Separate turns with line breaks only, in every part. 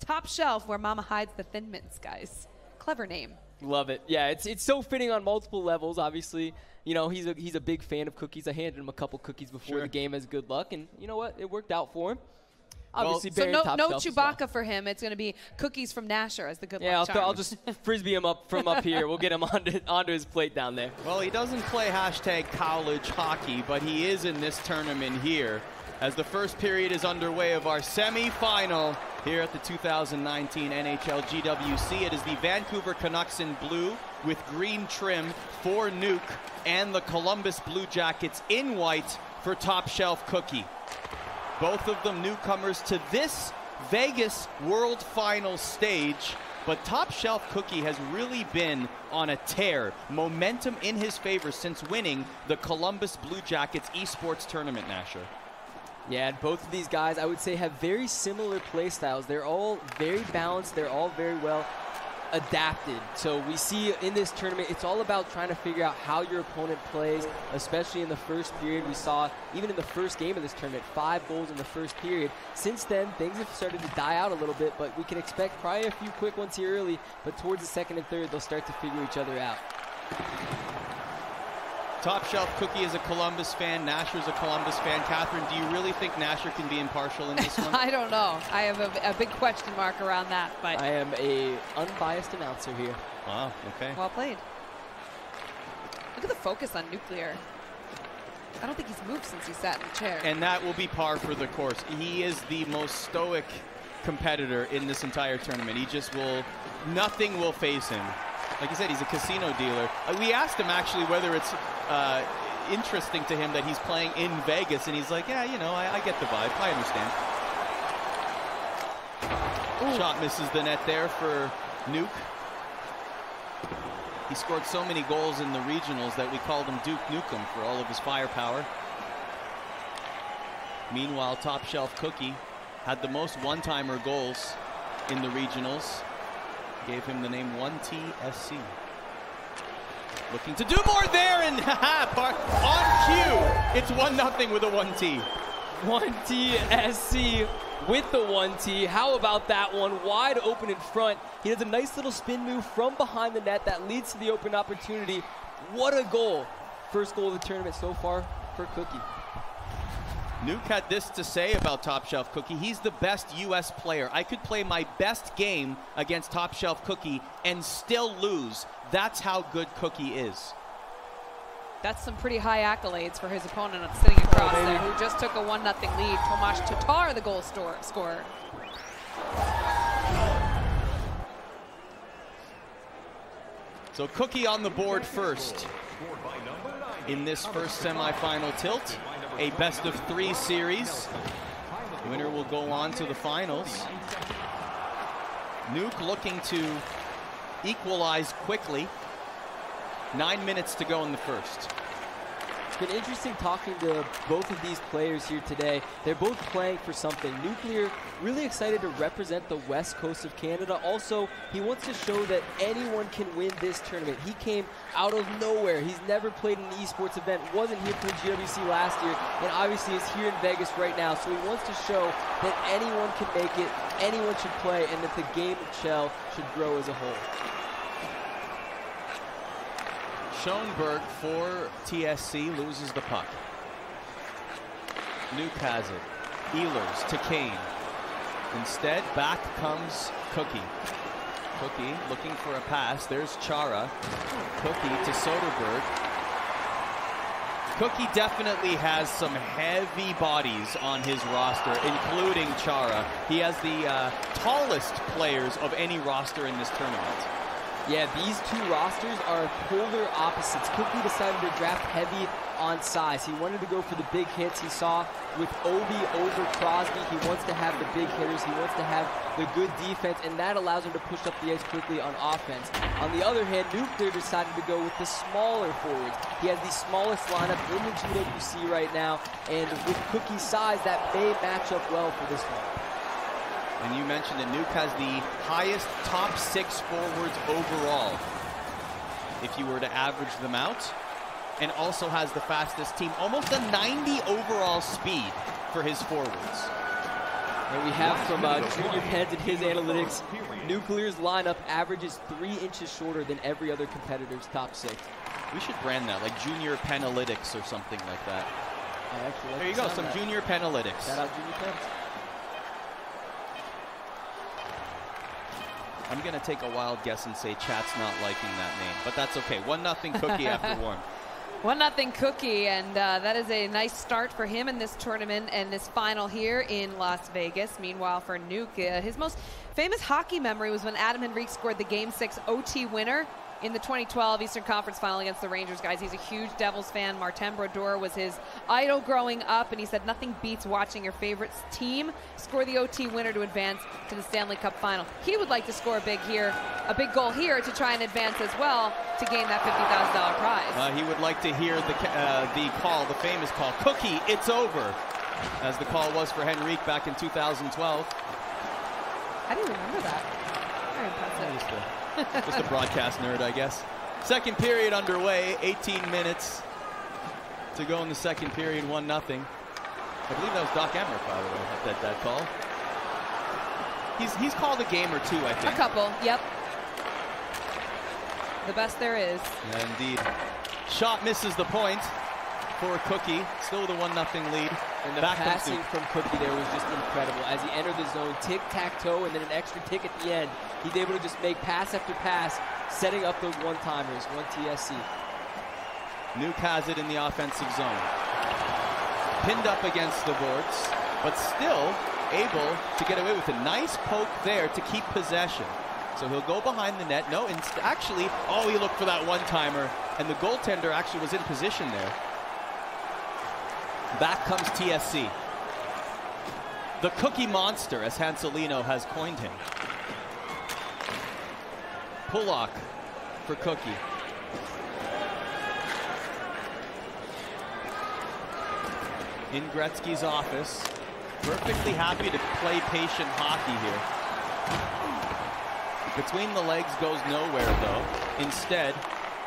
Top Shelf, where Mama hides the Thin Mints, guys. Clever name.
Love it. Yeah, it's so fitting on multiple levels. Obviously, you know, he's a big fan of cookies. I handed him a couple cookies before the game as good luck, and you know what? It worked out for him. Obviously,
so no
Top Shelf
Chewbacca for him. It's going to be cookies from Nasher as the good luck charm.
Yeah, I'll just frisbee him up from up here. We'll get him onto his plate down there.
Well, he doesn't play #college hockey, but he is in this tournament here as the first period is underway of our semifinal here at the 2019 NHL GWC. It is the Vancouver Canucks in blue with green trim for Nuke and the Columbus Blue Jackets in white for Top Shelf Cookie. Both of them newcomers to this Vegas World Finals stage, but Top Shelf Cookie has really been on a tear. Momentum in his favor since winning the Columbus Blue Jackets esports tournament, Nasher.
Yeah, and both of these guys, I would say, have very similar play styles. They're all very balanced. They're all very well adapted. So we see in this tournament, it's all about trying to figure out how your opponent plays, especially in the first period. We saw, even in the first game of this tournament, 5 goals in the first period. Since then, things have started to die out a little bit, but we can expect probably a few quick ones here early, but towards the second and third, they'll start to figure each other out.
Top Shelf Cookie is a Columbus fan. Nasher's a Columbus fan. Catherine, do you really think Nasher can be impartial in this one?
I don't know. I have a big question mark around that. But
I am a unbiased announcer here.
Wow, okay.
Well played. Look at the focus on Nuclear. I don't think he's moved since he sat in the chair.
And that will be par for the course. He is the most stoic competitor in this entire tournament. He just will, nothing will faze him. Like I said, he's a casino dealer. We asked him actually whether it's interesting to him that he's playing in Vegas, and he's like, yeah, you know, I get the vibe. I understand. Ooh. Shot misses the net there for Nuke. He scored so many goals in the regionals that we called him Duke Nukem for all of his firepower. Meanwhile, Top Shelf Cookie had the most one-timer goals in the regionals. Gave him the name 1TSC. Looking to do more there, and on cue, it's 1-0 with a 1T.
1TSC with the 1T. How about that one? Wide open in front. He does a nice little spin move from behind the net that leads to the open opportunity. What a goal. First goal of the tournament so far for Cookie.
Nuke had this to say about Top Shelf Cookie. He's the best U.S. player. I could play my best game against Top Shelf Cookie and still lose. That's how good Cookie is.
That's some pretty high accolades for his opponent sitting across there, who just took a 1-0 lead. Tomasz Tatar, the goal scorer.
So Cookie on the board first in this first semifinal tilt. A best-of-3 series. Winner will go on to the finals. Nuke looking to equalize quickly. 9 minutes to go in the first.
It's been interesting talking to both of these players here today. They're both playing for something. Nuclear really excited to represent the west coast of Canada. Also, he wants to show that anyone can win this tournament. He came out of nowhere. He's never played an esports event, wasn't here for the GWC last year, and obviously is here in Vegas right now. So he wants to show that anyone can make it, anyone should play, and that the game of Shell should grow as a whole.
Schoenberg for TSC loses the puck. Nuke has it. Ehlers to Kane. Instead, back comes Cookie. Cookie looking for a pass. There's Chara. Cookie to Soderberg. Cookie definitely has some heavy bodies on his roster, including Chara. He has the tallest players of any roster in this tournament.
Yeah, these two rosters are polar opposites. Cookie decided to draft heavy on size. He wanted to go for the big hits. He saw with Obi over Crosby, he wants to have the big hitters. He wants to have the good defense, and that allows him to push up the ice quickly on offense. On the other hand, Nuclear decided to go with the smaller forwards. He has the smallest lineup in the GWC right now, and with Cookie's size, that may match up well for this one.
And you mentioned that Nuke has the highest top 6 forwards overall, if you were to average them out, and also has the fastest team, almost a 90 overall speed for his forwards.
And we have from Junior Pens and his analytics, Nuclear's lineup averages 3 inches shorter than every other competitor's top 6.
We should brand that, like Junior Penalytics or something like that.
Like
there you go, some Junior Penalytics.
Shout out Junior Pens.
I'm going to take a wild guess and say chat's not liking that name, but that's okay. 1-0 Cookie after one.
1-0 Cookie, and that is a nice start for him in this tournament and this final here in Las Vegas. Meanwhile, for Nuke, his most famous hockey memory was when Adam Henrique scored the Game 6 OT winner in the 2012 Eastern Conference Final against the Rangers, guys. He's a huge Devils fan. Martin Brodeur was his idol growing up, and he said nothing beats watching your favorite team score the OT winner to advance to the Stanley Cup Final. He would like to score a big goal here to try and advance as well to gain that $50,000 prize.
He would like to hear the call, the famous call, Cookie, it's over, as the call was for Henrique back in 2012.
How do you remember that? Very impressive.
Just a broadcast nerd, I guess. Second period underway, 18 minutes to go in the second period, 1-0. I believe that was Doc Emmerich, by the way, that call. He's called a game or two, I think.
A couple, yep. The best there is.
Yeah, indeed. Shot misses the point for Cookie, still with a 1-0 lead.
And the passing from Cookie there was just incredible. As he entered the zone, tic-tac-toe, and then an extra tick at the end. He's able to just make pass after pass, setting up those one-timers, 1 TSC.
Nuke has it in the offensive zone. Pinned up against the boards, but still able to get away with a nice poke there to keep possession. So he'll go behind the net. No, actually, he looked for that one-timer, and the goaltender actually was in position there. Back comes TSC. The Cookie Monster, as Hanselino has coined him. Pullock for Cookie. In Gretzky's office. Perfectly happy to play patient hockey here. Between the legs goes nowhere, though. Instead,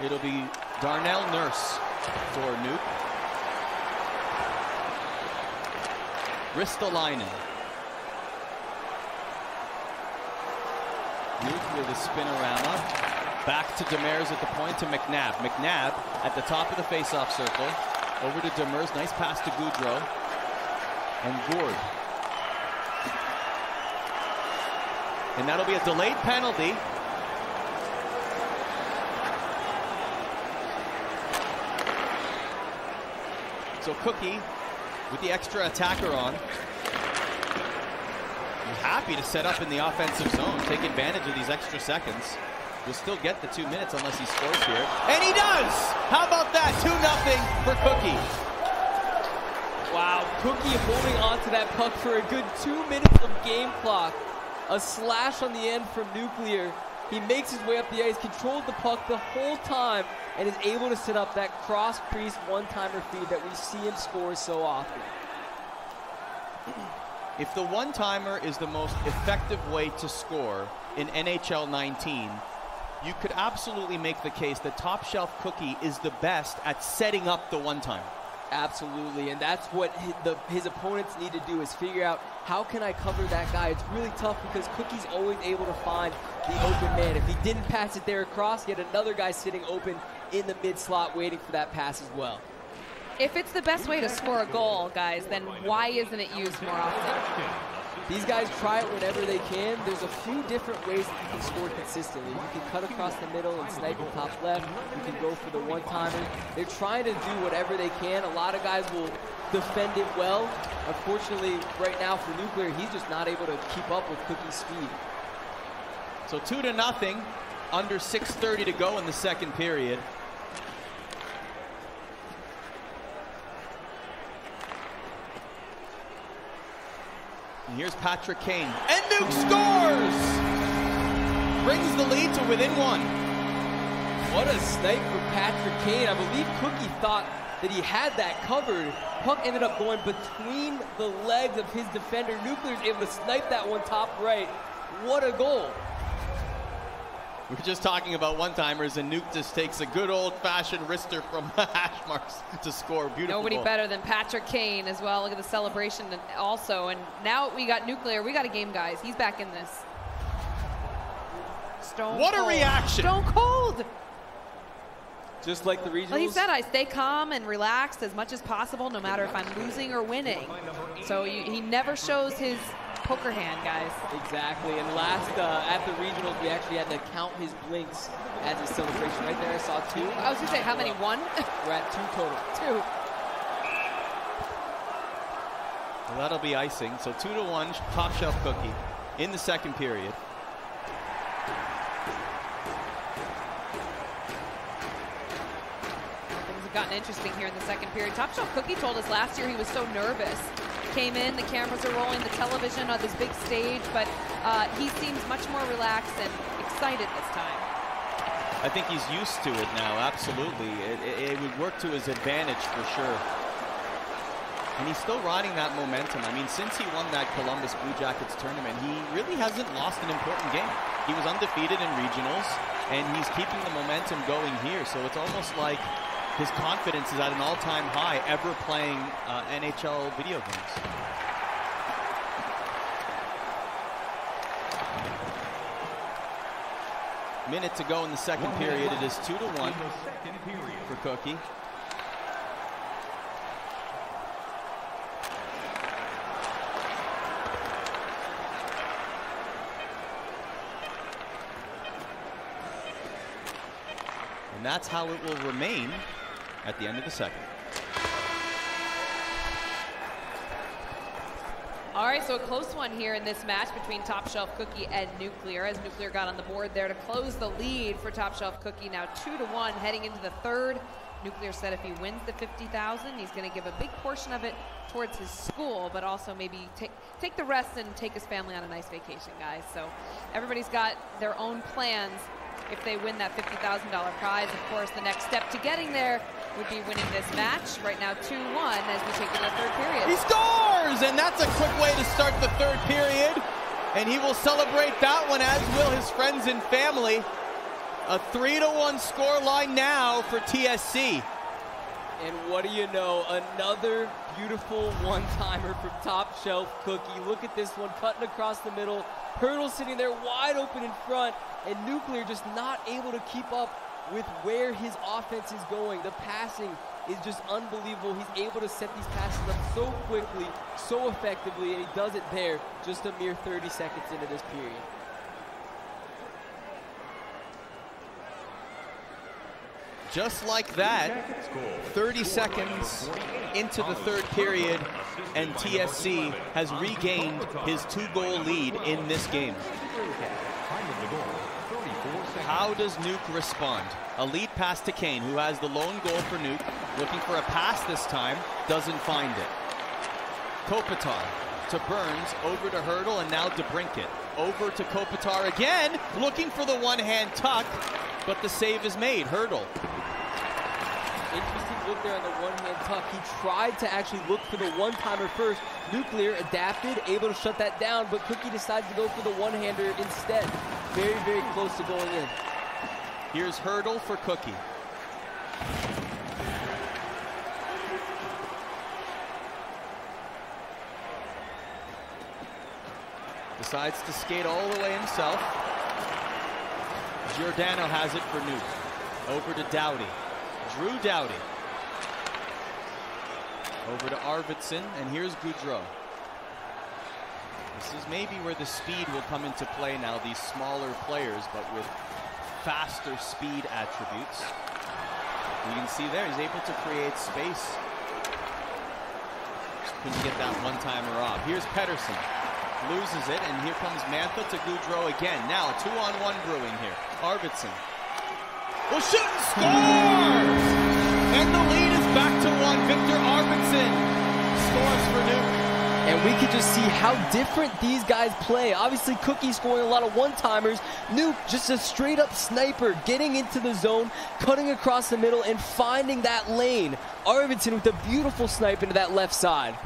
it'll be Darnell Nurse for Nuke. Ristolainen. Nuke with a spin-a-rama. Back to Demers at the point to McNabb. McNabb at the top of the face-off circle. Over to Demers. Nice pass to Goudreau. And Gourde. And that'll be a delayed penalty. So Cookie with the extra attacker on. He's happy to set up in the offensive zone, take advantage of these extra seconds. Will still get the 2 minutes unless he scores here. And he does! How about that? 2-0 for Cookie.
Wow, Cookie holding on to that puck for a good 2 minutes of game clock. A slash on the end from Nuclear. He makes his way up the ice, controlled the puck the whole time, and is able to set up that cross-crease one-timer feed that we see him score so often.
If the one-timer is the most effective way to score in NHL 19, you could absolutely make the case that Top Shelf Cookie is the best at setting up the one-timer.
Absolutely, and that's what his opponents need to do, is figure out, how can I cover that guy? It's really tough because Cookie's always able to find the open man. If he didn't pass it there across, he had another guy sitting open in the mid-slot waiting for that pass as well.
If it's the best way to score a goal, guys, then why isn't it used more often?
These guys try it whenever they can. There's a few different ways that you can score consistently. You can cut across the middle and snipe it top left. You can go for the one-timer. They're trying to do whatever they can. A lot of guys will defend it well. Unfortunately, right now for Nuclear, he's just not able to keep up with Cookie's speed.
So 2-0, under 6:30 to go in the second period. And here's Patrick Kane. And Nuke scores! Brings the lead to within 1.
What a snipe for Patrick Kane. I believe Cookie thought that he had that covered. Puck ended up going between the legs of his defender. Nuclear's able to snipe that one top right. What a goal.
We're just talking about one-timers, and Nuke just takes a good old-fashioned wrister from the hash marks to score. Beautiful
Nobody
goal.
better than Patrick Kane as well. Look at the celebration also. And now we got Nuclear. We got a game, guys. He's back in this. Stone
What
cold.
a reaction.
Stone cold.
Just like the regionals.
Well, he said, I stay calm and relaxed as much as possible, no matter if I'm losing or winning. So he never shows his poker hand, guys.
Exactly. And last at the regionals, we actually had to count his blinks as a celebration. Right there, I saw 2.
I was going to say, how many? 1?
We're at 2 total.
2.
Well, that'll be icing. So 2-1, top shelf Cookie in the second period.
Things have gotten interesting here in the second period. Top Shelf Cookie told us last year he was so nervous. Came in, the cameras are rolling, the television on this big stage, but he seems much more relaxed and excited this time.
I think he's used to it now, absolutely. It would work to his advantage for sure. And he's still riding that momentum. I mean, since he won that Columbus Blue Jackets tournament, he really hasn't lost an important game. He was undefeated in regionals, and he's keeping the momentum going here. So it's almost like his confidence is at an all-time high ever playing NHL video games. Minute to go in the second period. It is 2-1 for Cookie. And that's how it will remain at the end of the second.
All right, so a close one here in this match between Top Shelf Cookie and Nuclear, as Nuclear got on the board there to close the lead for Top Shelf Cookie. Now 2-1 heading into the third. Nuclear said if he wins the $50,000, he's going to give a big portion of it towards his school, but also maybe take the rest and take his family on a nice vacation, guys. So everybody's got their own plans if they win that $50,000 prize. Of course, the next step to getting there would be winning this match. Right now 2-1 as we take to the third period.
He scores! And that's a quick way to start the third period. And he will celebrate that one, as will his friends and family. A 3-1 scoreline now for TSC.
And what do you know? Another beautiful one-timer from Top Shelf Cookie. Look at this one, cutting across the middle. Hurdle sitting there wide open in front, and Nuclear just not able to keep up with where his offense is going. The passing is just unbelievable. He's able to set these passes up so quickly, so effectively, and he does it there just a mere 30 seconds into this period.
Just like that, 30 seconds into the third period, and TSC has regained his 2-goal lead in this game. How does Nuke respond? A lead pass to Kane, who has the lone goal for Nuke. Looking for a pass this time, doesn't find it. Kopitar to Burns, over to Hurdle, and now DeBrincat. Over to Kopitar again, looking for the one-hand tuck, but the save is made. Hurdle.
Interesting look there on the one-hand tuck. He tried to actually look for the one-timer first. Nuclear adapted, able to shut that down, but Cookie decides to go for the one-hander instead. Very, very close to going in.
Here's Hurdle for Cookie. Decides to skate all the way himself. Giordano has it for Nuke. Over to Doughty. Drew Doughty. Over to Arvidsson, and here's Goudreau. This is maybe where the speed will come into play now, these smaller players, but with faster speed attributes. You can see there, he's able to create space. Just couldn't get that one-timer off. Here's Pettersson. Loses it, and here comes Mantha to Goudreau again. Now, 2-on-1 brewing here. Arvidsson will shoot and scores! And the lead is back to 1. Victor Arvidsson scores for Nuke.
And we can just see how different these guys play. Obviously, Cookie scoring a lot of one-timers. Nuke, just a straight-up sniper, getting into the zone, cutting across the middle, and finding that lane. Arvidsson with a beautiful snipe into that left side.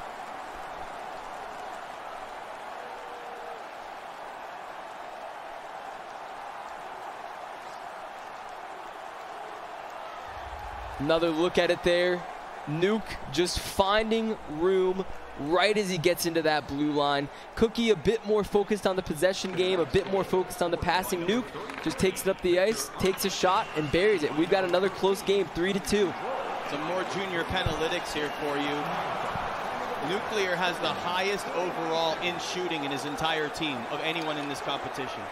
Another look at it there. Nuke just finding room right as he gets into that blue line. Cookie a bit more focused on the possession game, a bit more focused on the passing. Nuke just takes it up the ice, takes a shot, and buries it. We've got another close game, 3-2.
Some more junior Panalytics here for you. Nuclear has the highest overall in shooting in his entire team of anyone in this competition.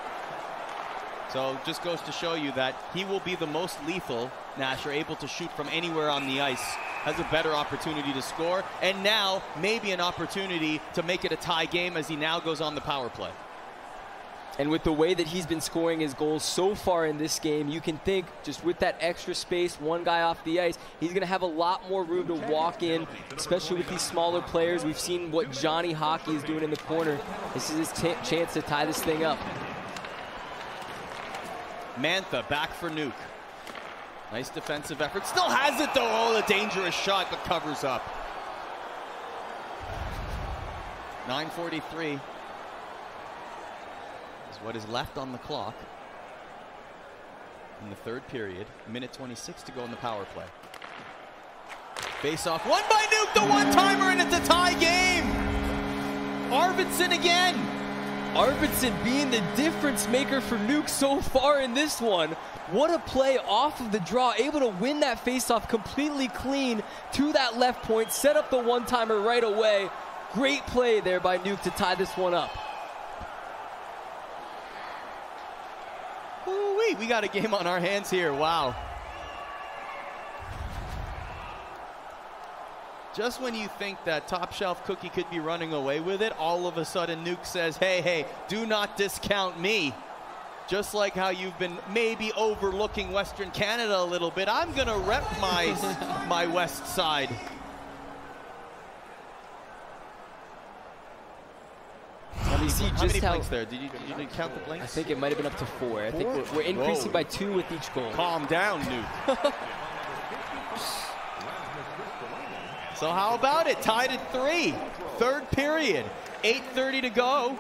So just goes to show you that he will be the most lethal. Nasher able to shoot from anywhere on the ice, has a better opportunity to score, and now maybe an opportunity to make it a tie game as he now goes on the power play.
And with the way that he's been scoring his goals so far in this game, you can think just with that extra space, one guy off the ice, he's going to have a lot more room to walk in, especially with these smaller players. We've seen what Johnny Hockey is doing in the corner. This is his chance to tie this thing up.
Mantha back for Nuke. Nice defensive effort. Still has it though. Oh, a dangerous shot, but covers up. 9:43 is what is left on the clock in the third period. Minute 26 to go in the power play. Face off, won by Nuke, the one-timer, and it's a tie game. Arvidsson again.
Arvidsson being the difference maker for Nuke so far in this one. What a play off of the draw, able to win that faceoff completely clean to that left point, set up the one-timer right away. Great play there by Nuke to tie this one up.
Ooh-wee, we got a game on our hands here, wow. Just when you think that top shelf Cookie could be running away with it, all of a sudden Nuke says, hey, hey, do not discount me. Just like how you've been maybe overlooking Western Canada a little bit, I'm going to rep my west side.
Let me see
how
just
many
how
blinks there? Did you count the blinks?
I think it might have been up to 4. I think we're increasing by 2 with each goal.
Calm down, Nuke. So how about it? Tied at 3. Third period. 8:30 to go.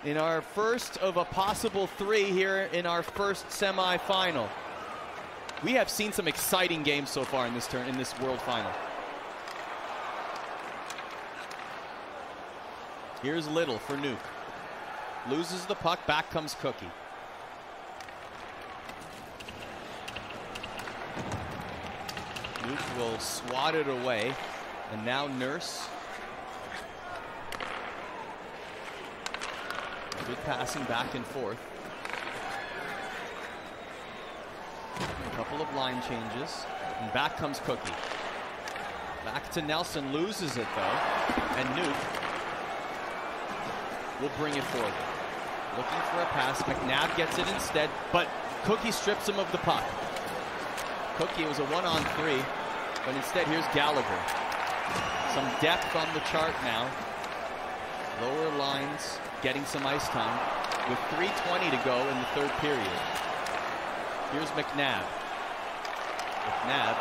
In our first of a possible 3 here in our first semifinal. We have seen some exciting games so far in this World Final. Here's Little for Nuke. Loses the puck, back comes Cookie. Nuke will swat it away, and now Nurse. Good passing back and forth. A couple of line changes, and back comes Cookie. Back to Nelson, loses it though, and Nuke will bring it forward. Looking for a pass, McNabb gets it instead, but Cookie strips him of the puck. Cookie was a 1-on-3, but instead here's Gallagher. Some depth on the chart now. Lower lines getting some ice time with 3:20 to go in the third period. Here's McNabb. McNabb.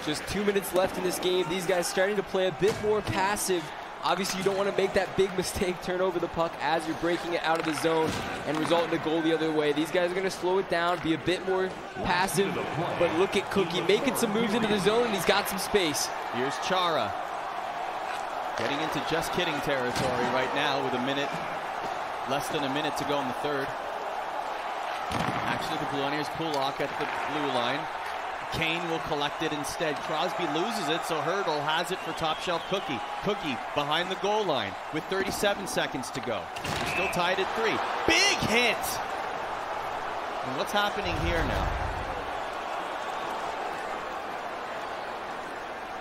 Just 2 minutes left in this game. These guys starting to play a bit more passive. Obviously, you don't want to make that big mistake, turn over the puck as you're breaking it out of the zone and result in a goal the other way. These guys are going to slow it down, be a bit more passive, but look at Cookie making some moves into the zone, and he's got some space.
Here's Chara. Getting into just kidding territory right now with less than a minute to go in the third. Actually, the Blue Line, here's Pulak at the blue line. Kane will collect it instead. Crosby loses it, so Hurdle has it for top shelf Cookie. Cookie behind the goal line with 37 seconds to go. We're still tied at 3. Big hit! And what's happening here now?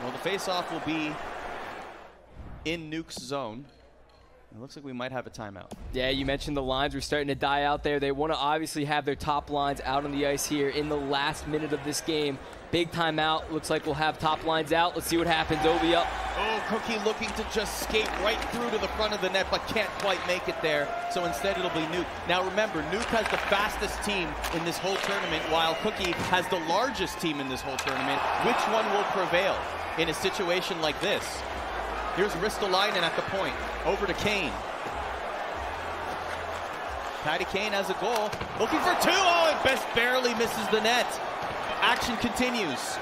Well, the face-off will be in Nuke's zone. It looks like we might have a timeout.
Yeah, you mentioned the lines were starting to die out there. They want to obviously have their top lines out on the ice here in the last minute of this game. Big timeout. Looks like we'll have top lines out. Let's see what happens. Obi up.
Oh, Cookie looking to just skate right through to the front of the net, but can't quite make it there. So instead it'll be Nuke. Now remember, Nuke has the fastest team in this whole tournament, while Cookie has the largest team in this whole tournament. Which one will prevail in a situation like this? Here's Ristolainen at the point. Over to Kane. Patty Kane has a goal. Looking for two. Oh, it best barely misses the net. Action continues.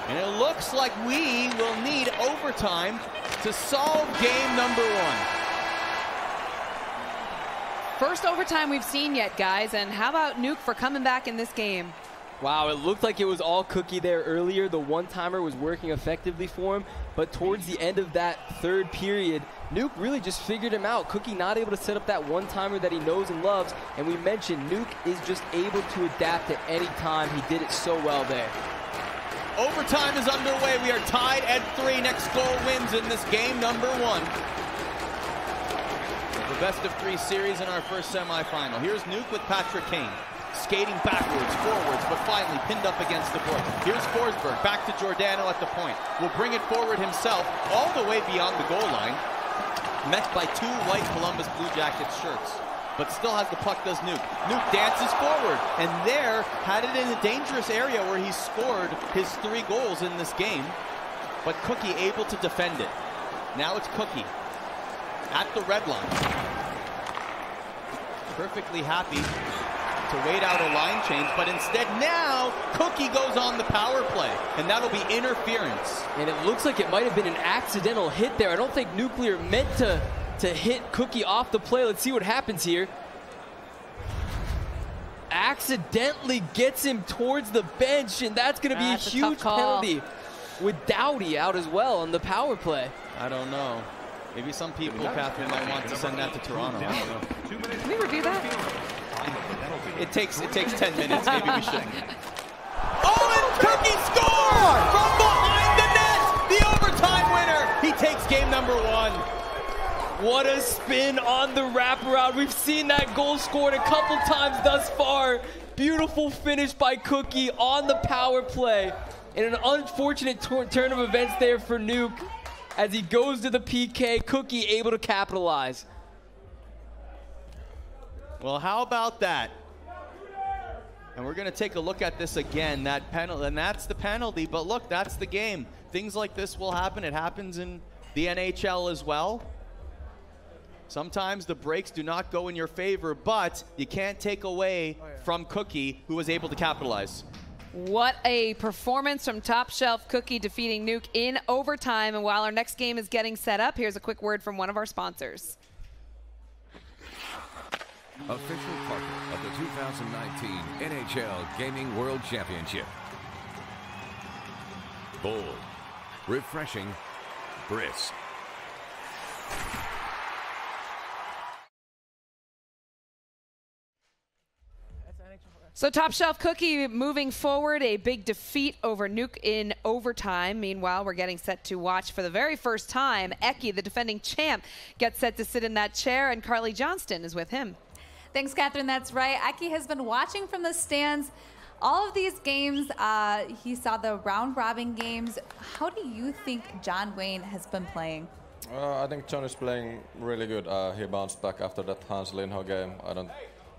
And it looks like we will need overtime to solve game number one.
First overtime we've seen yet, guys. And how about Nuke for coming back in this game?
Wow, it looked like it was all Cookie there earlier. The one-timer was working effectively for him. But towards the end of that third period, Nuke really just figured him out. Cookie not able to set up that one-timer that he knows and loves. And we mentioned Nuke is just able to adapt at any time. He did it so well there.
Overtime is underway. We are tied at 3. Next goal wins in this game number one. The best of 3 series in our first semifinal. Here's Nuke with Patrick Kane. Skating backwards, forwards, but finally pinned up against the board. Here's Forsberg, back to Giordano at the point. Will bring it forward himself, all the way beyond the goal line. Met by 2 white Columbus Blue Jackets shirts. But still has the puck, does Nuke. Nuke dances forward, and there had it in a dangerous area where he scored his 3 goals in this game. But Cookie able to defend it. Now it's Cookie at the red line. Perfectly happy to wait out a line change, but instead now Cookie goes on the power play, and that'll be interference.
And it looks like it might have been an accidental hit there. I don't think Nuclear meant to hit Cookie off the play. Let's see what happens here. Accidentally gets him towards the bench, and that's going to be a huge penalty with Doughty out as well on the power play.
I don't know. Maybe some people, Catherine, might want to send that to Toronto. I don't know.
Can we review that?
It takes 10 minutes. Maybe we shouldn't. Oh, and Cookie scores from behind the net. The overtime winner. He takes game number one.
What a spin on the wraparound. We've seen that goal scored a couple times thus far. Beautiful finish by Cookie on the power play. And an unfortunate turn of events there for Nuke as he goes to the PK. Cookie able to capitalize.
Well, how about that? And we're going to take a look at this again, that penalty, and that's the penalty. But look, that's the game. Things like this will happen. It happens in the NHL as well. Sometimes the breaks do not go in your favor, but you can't take away from Cookie, who was able to capitalize.
What a performance from Top Shelf Cookie defeating Nuke in overtime. And while our next game is getting set up, here's a quick word from one of our sponsors.
Official partner of the 2019 NHL Gaming World Championship. Bold, refreshing, brisk.
So Top Shelf Cookie moving forward, a big defeat over Nuke in overtime. Meanwhile, we're getting set to watch for the very first time. Eki, the defending champ, gets set to sit in that chair, and Carly Johnston is with him.
Thanks, Catherine. That's right. Eki has been watching from the stands all of these games. He saw the round-robin games. How do you think John Wayne has been playing?
I think John is playing really good. He bounced back after that Hans Lindho game.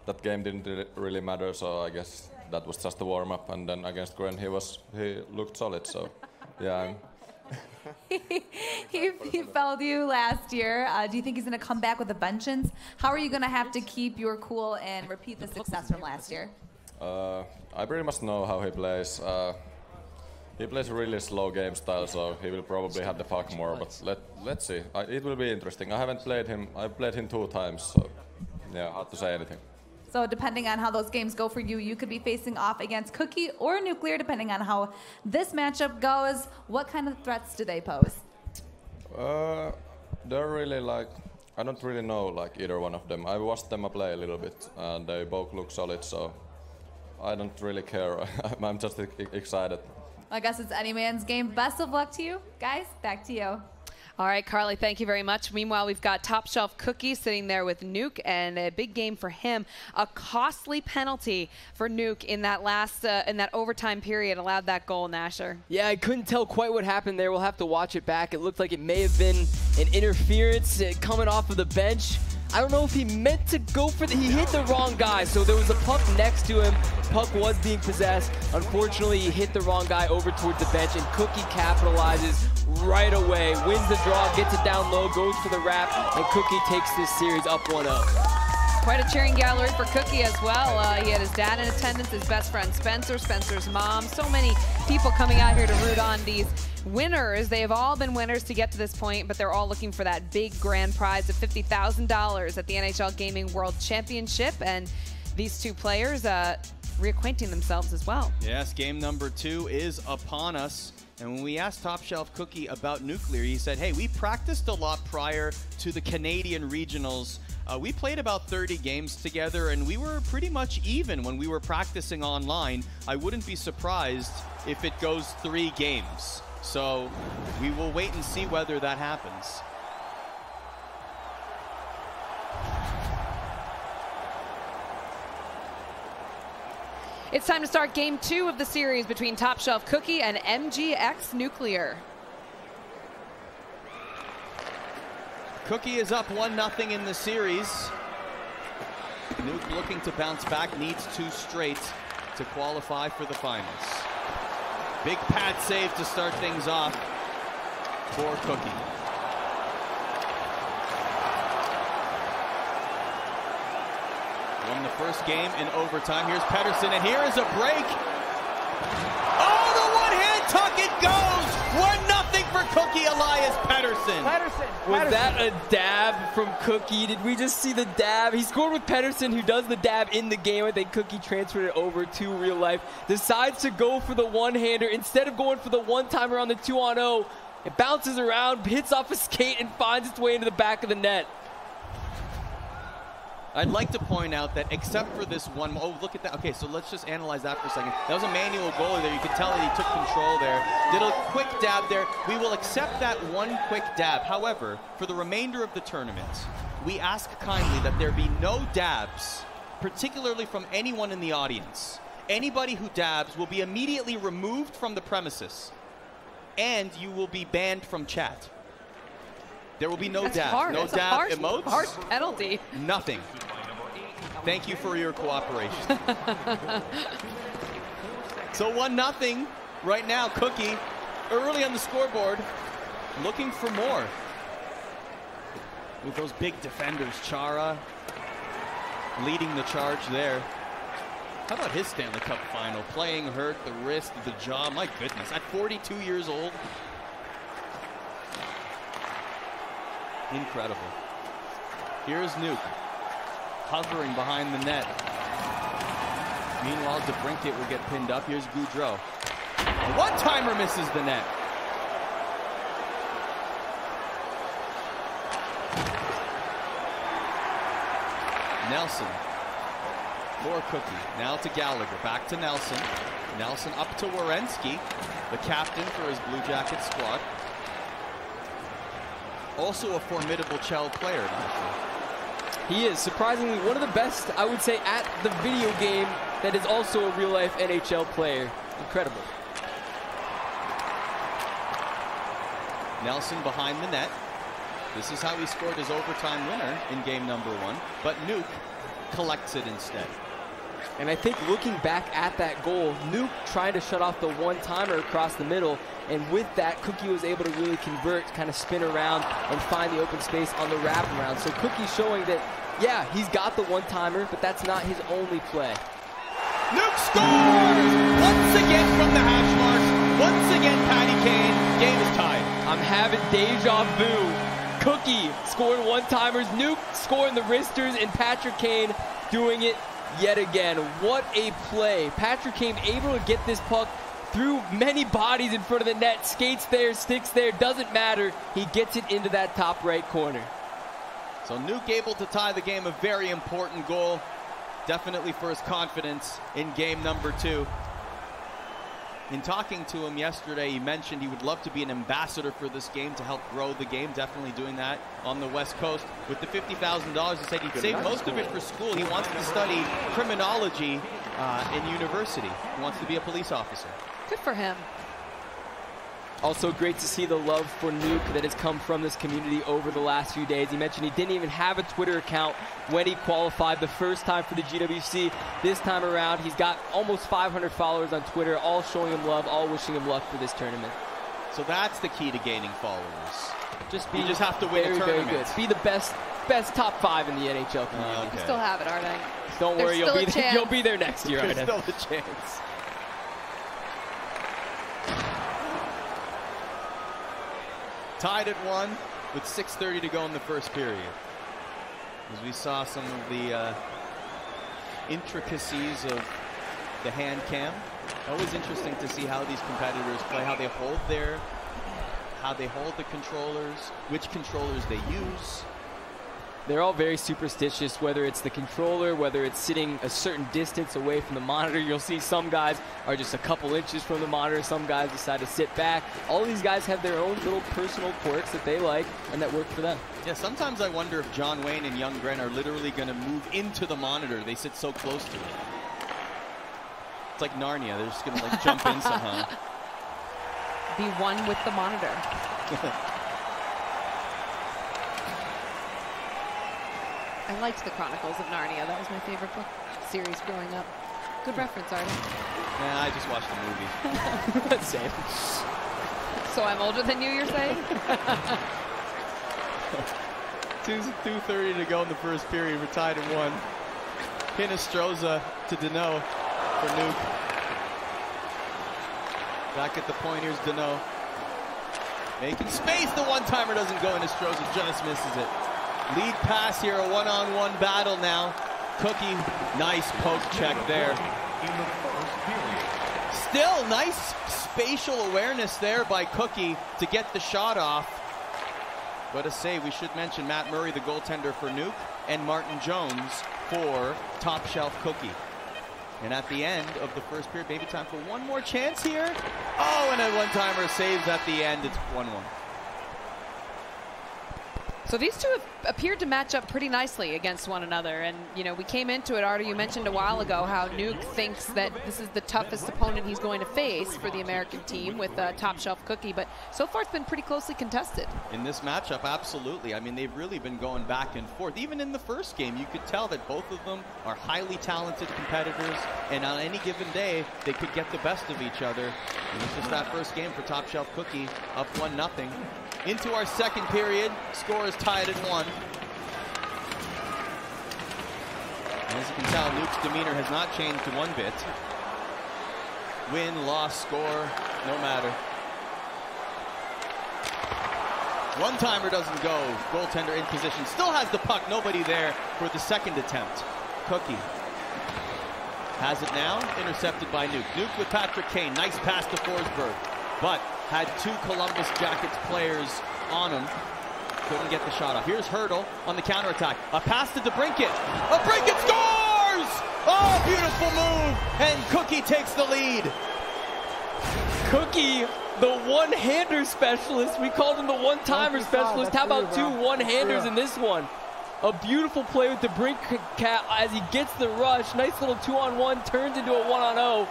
That game didn't really matter, so I guess that was just a warm-up. And then against Gren, he looked solid. So, yeah.
He felled you last year. Do you think he's going to come back with a vengeance? How are you going to have to keep your cool and repeat the success from last year?
I pretty much know how he plays. He plays a really slow game style, so he will probably have the puck more. But let's see. It will be interesting. I haven't played him. I've played him 2 times, so yeah, hard to say anything.
So depending on how those games go for you, you could be facing off against Cookie or Nuclear, depending on how this matchup goes. What kind of threats do they pose?
They're really I don't really know either one of them. I watched them play a little bit, and they both look solid, so I don't really care. I'm just excited.
I guess it's any man's game. Best of luck to you. Guys, back to you.
All right, Carly, thank you very much. Meanwhile, we've got Top Shelf Cookie sitting there with Nuke, and a big game for him. A costly penalty for Nuke in that last, in that overtime period allowed that goal, Nasher.
Yeah, I couldn't tell quite what happened there. We'll have to watch it back. It looked like it may have been an interference coming off of the bench. I don't know if he meant to go for he hit the wrong guy. So there was a puck next to him. Puck was being possessed. Unfortunately, he hit the wrong guy over towards the bench, and Cookie capitalizes right away, wins the draw, gets it down low, goes for the wrap, and Cookie takes this series up 1-0.
Quite a cheering gallery for Cookie as well. He had his dad in attendance, his best friend Spencer, Spencer's mom. So many people coming out here to root on these winners. They have all been winners to get to this point, but they're all looking for that big grand prize of $50,000 at the NHL Gaming World Championship. And these two players reacquainting themselves as well.
Yes, game number 2 is upon us. And when we asked Top Shelf Cookie about Nuclear, he said, hey, we practiced a lot prior to the Canadian regionals. We played about 30 games together, and we were pretty much even when we were practicing online. I wouldn't be surprised if it goes 3 games. So we will wait and see whether that happens.
It's time to start game 2 of the series between Top Shelf Cookie and MGX Nuclear.
Cookie is up 1-0 in the series. Nuke looking to bounce back, needs 2 straight to qualify for the finals. Big pad save to start things off for Cookie. Won the first game in overtime. Here's Pettersson, and here is a break. Oh, the one-hand tuck, it goes! 1-0 for Cookie Elias Pettersson.
Was that a dab from Cookie? Did we just see the dab? He scored with Pettersson, who does the dab in the game. I think Cookie transferred it over to real life. Decides to go for the one-hander instead of going for the one-timer on the 2-on-0. It bounces around, hits off a skate, and finds its way into the back of the net.
I'd like to point out that except for this one, oh, look at that. Okay, so let's just analyze that for a second. That was a manual goalie there. You could tell that he took control there. Did a quick dab there. We will accept that one quick dab. However, for the remainder of the tournament, we ask kindly that there be no dabs, particularly from anyone in the audience. Anybody who dabs will be immediately removed from the premises, and you will be banned from chat. There will be no dab. No dab emotes.
Harsh penalty.
Nothing. Thank you for your cooperation. So 1-0 right now. Cookie early on the scoreboard, looking for more. With those big defenders, Chara leading the charge there. How about his Stanley Cup final? Playing hurt, the wrist, the jaw. My goodness, at 42 years old. Incredible. Here's Nuke, hovering behind the net. Meanwhile, DeBrincat will get pinned up. Here's Goudreau. A one-timer misses the net. Nelson for Cookie. Now to Gallagher. Back to Nelson. Nelson up to Werenski, the captain for his Blue Jacket squad. Also a formidable Chell player, actually.
He is surprisingly one of the best, I would say, at the video game that is also a real-life NHL player. Incredible.
Nelson behind the net. This is how he scored his overtime winner in game number 1, but Nuke collects it instead.
And I think looking back at that goal, Nuke trying to shut off the one-timer across the middle, and with that, Cookie was able to really convert, kind of spin around and find the open space on the wraparound. So Cookie showing that, yeah, he's got the one-timer, but that's not his only play.
Nuke scores! Once again from the hash marks. Once again, Patty Kane. Game is tied.
I'm having deja vu. Cookie scoring one-timers, Nuke scoring the wristers, and Patrick Kane doing it yet again. What a play. Patrick Kane able to get this puck through many bodies in front of the net. Skates there, sticks there, doesn't matter. He gets it into that top right corner.
So Nuke able to tie the game, a very important goal. Definitely for his confidence in game number 2. In talking to him yesterday, he mentioned he would love to be an ambassador for this game to help grow the game. Definitely doing that on the West Coast. With the $50,000, he said he'd save most of it for school. He wants to study criminology in university. He wants to be a police officer.
Good for him.
Also great to see the love for Nuke that has come from this community over the last few days. He mentioned he didn't even have a Twitter account when he qualified the first time for the GWC. This time around, he's got almost 500 followers on Twitter, all showing him love, all wishing him luck for this tournament.
So that's the key to gaining followers.
You
just have to win a tournament.
Very good. Be the best top 5 in the NHL community.
You still have it, Arden.
Don't worry, you'll be there next year.
There's still a chance. Tied at 1 with 6:30 to go in the first period. As we saw some of the intricacies of the hand cam. Always interesting to see how these competitors play, how they hold the controllers, which controllers they use.
They're all very superstitious, whether it's the controller, whether it's sitting a certain distance away from the monitor. You'll see some guys are just a couple inches from the monitor. Some guys decide to sit back. All these guys have their own little personal quirks that they like and that work for them.
Yeah, sometimes I wonder if John Wayne and Young Gren are literally going to move into the monitor. They sit so close to it. It's like Narnia. They're just going to like jump in somehow.
Be one with the monitor. I liked the Chronicles of Narnia. That was my favorite book series growing up. Good reference, Arden.
Yeah, I just watched the movie.
Same.
So I'm older than you, you're saying?
2:30 to go in the first period. We're tied at 1. Hinostroza to Deneau for Nuke. Back at the point, here's Deneau. Making space, the one-timer doesn't go, and Hinostroza just misses it. Lead pass here, a one-on-one battle now. Cookie, nice poke check there. Still, nice spatial awareness there by Cookie to get the shot off. But a save, we should mention Matt Murray, the goaltender for Nuke, and Martin Jones for Top Shelf Cookie. And at the end of the first period, maybe time for one more chance here. Oh, and a one-timer saves at the end. It's 1-1.
So these two have appeared to match up pretty nicely against one another. And, you know, we came into it, Artie, you mentioned a while ago how Nuke thinks that this is the toughest opponent he's going to face for the American team with Top Shelf Cookie. But so far it's been pretty closely contested.
In this matchup, absolutely. I mean, they've really been going back and forth. Even in the first game, you could tell that both of them are highly talented competitors. And on any given day, they could get the best of each other. And it's just that first game for Top Shelf Cookie, up 1-0. Into our second period, score is tied at 1. And as you can tell, Nuke's demeanor has not changed one bit. Win, loss, score, no matter. One-timer doesn't go. Goaltender in position. Still has the puck. Nobody there for the second attempt. Cookie has it now. Intercepted by Nuke. Nuke with Patrick Kane. Nice pass to Forsberg. But had 2 Columbus Jackets players on him. Couldn't get the shot off. Here's Hurdle on the counterattack. A pass to DeBrincat. DeBrincat scores! Oh, beautiful move! And Cookie takes the lead.
Cookie, the one-hander specialist. We called him the one-timer specialist. How about 2 one-handers in this one? A beautiful play with DeBrincat as he gets the rush. Nice little 2-on-1, turns into a 1-on-0.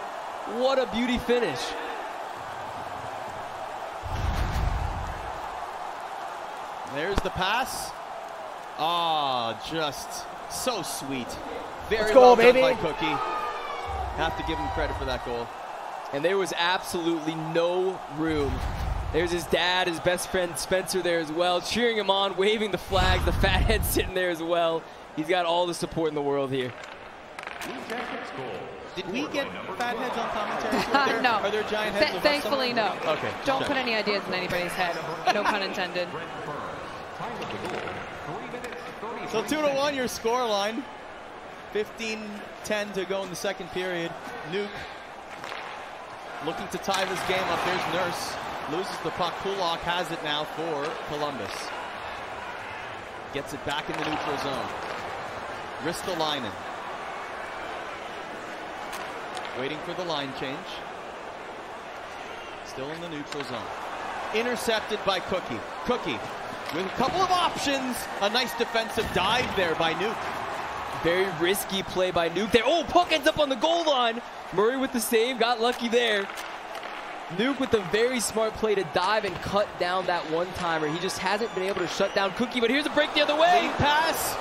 What a beauty finish.
There's the pass. Ah, just so sweet. Very well done by Cookie. Have to give him credit for that goal.
And there was absolutely no room. There's his dad, his best friend Spencer there as well, cheering him on, waving the flag. The fathead sitting there as well. He's got all the support in the world here.
Did we get fat heads on commentary?
No.
Are there giant heads?
Thankfully, no.
Okay.
Don't put any ideas in anybody's head. No pun intended.
So 2-1 your score line. 15-10 to go in the second period. Nuke looking to tie this game up. There's Nurse. Loses the puck. Kulak has it now for Columbus. Gets it back in the neutral zone. Ristolainen. Waiting for the line change. Still in the neutral zone. Intercepted by Cookie. Cookie with a couple of options. A nice defensive dive there by Nuke.
Very risky play by Nuke there. Oh, puck ends up on the goal line. Murray with the save, got lucky there. Nuke with a very smart play to dive and cut down that one-timer. He just hasn't been able to shut down Cookie, but here's a break the other way.
Lead pass.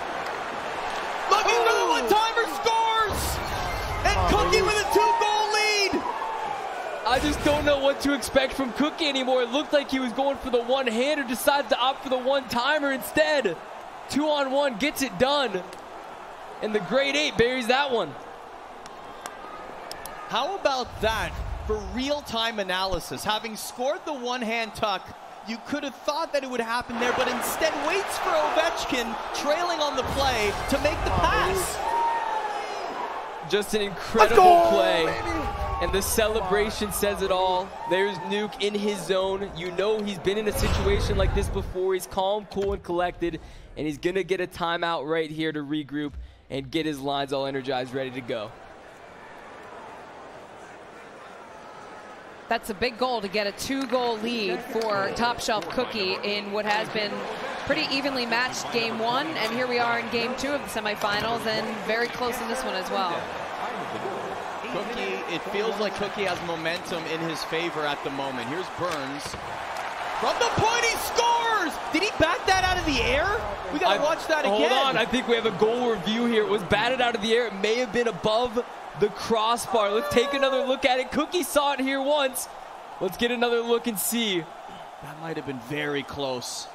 Looking for the one-timer, scores! And Cookie with a 2-goal lead.
I just don't know what to expect from Cookie anymore. It looked like he was going for the one-hander, decides to opt for the one-timer instead. 2-on-1 gets it done. And the grade 8 buries that one.
How about that for real-time analysis? Having scored the one-hand tuck, you could have thought that it would happen there, but instead waits for Ovechkin, trailing on the play, to make the pass.
Just an incredible play. And the celebration says it all. There's Nuke in his zone. You know he's been in a situation like this before. He's calm, cool, and collected. And he's going to get a timeout right here to regroup and get his lines all energized, ready to go.
That's a big goal to get a 2-goal lead for Top Shelf Cookie in what has been pretty evenly matched game 1. And here we are in game 2 of the semifinals, and very close in this one as well.
Cookie, it feels like Cookie has momentum in his favor at the moment. Here's Burns. From the point, he scores! Did he bat that out of the air? We gotta watch that again.
Hold on, I think we have a goal review here. It was batted out of the air. It may have been above the crossbar. Let's take another look at it. Cookie saw it here once. Let's get another look and see.
That might have been very close.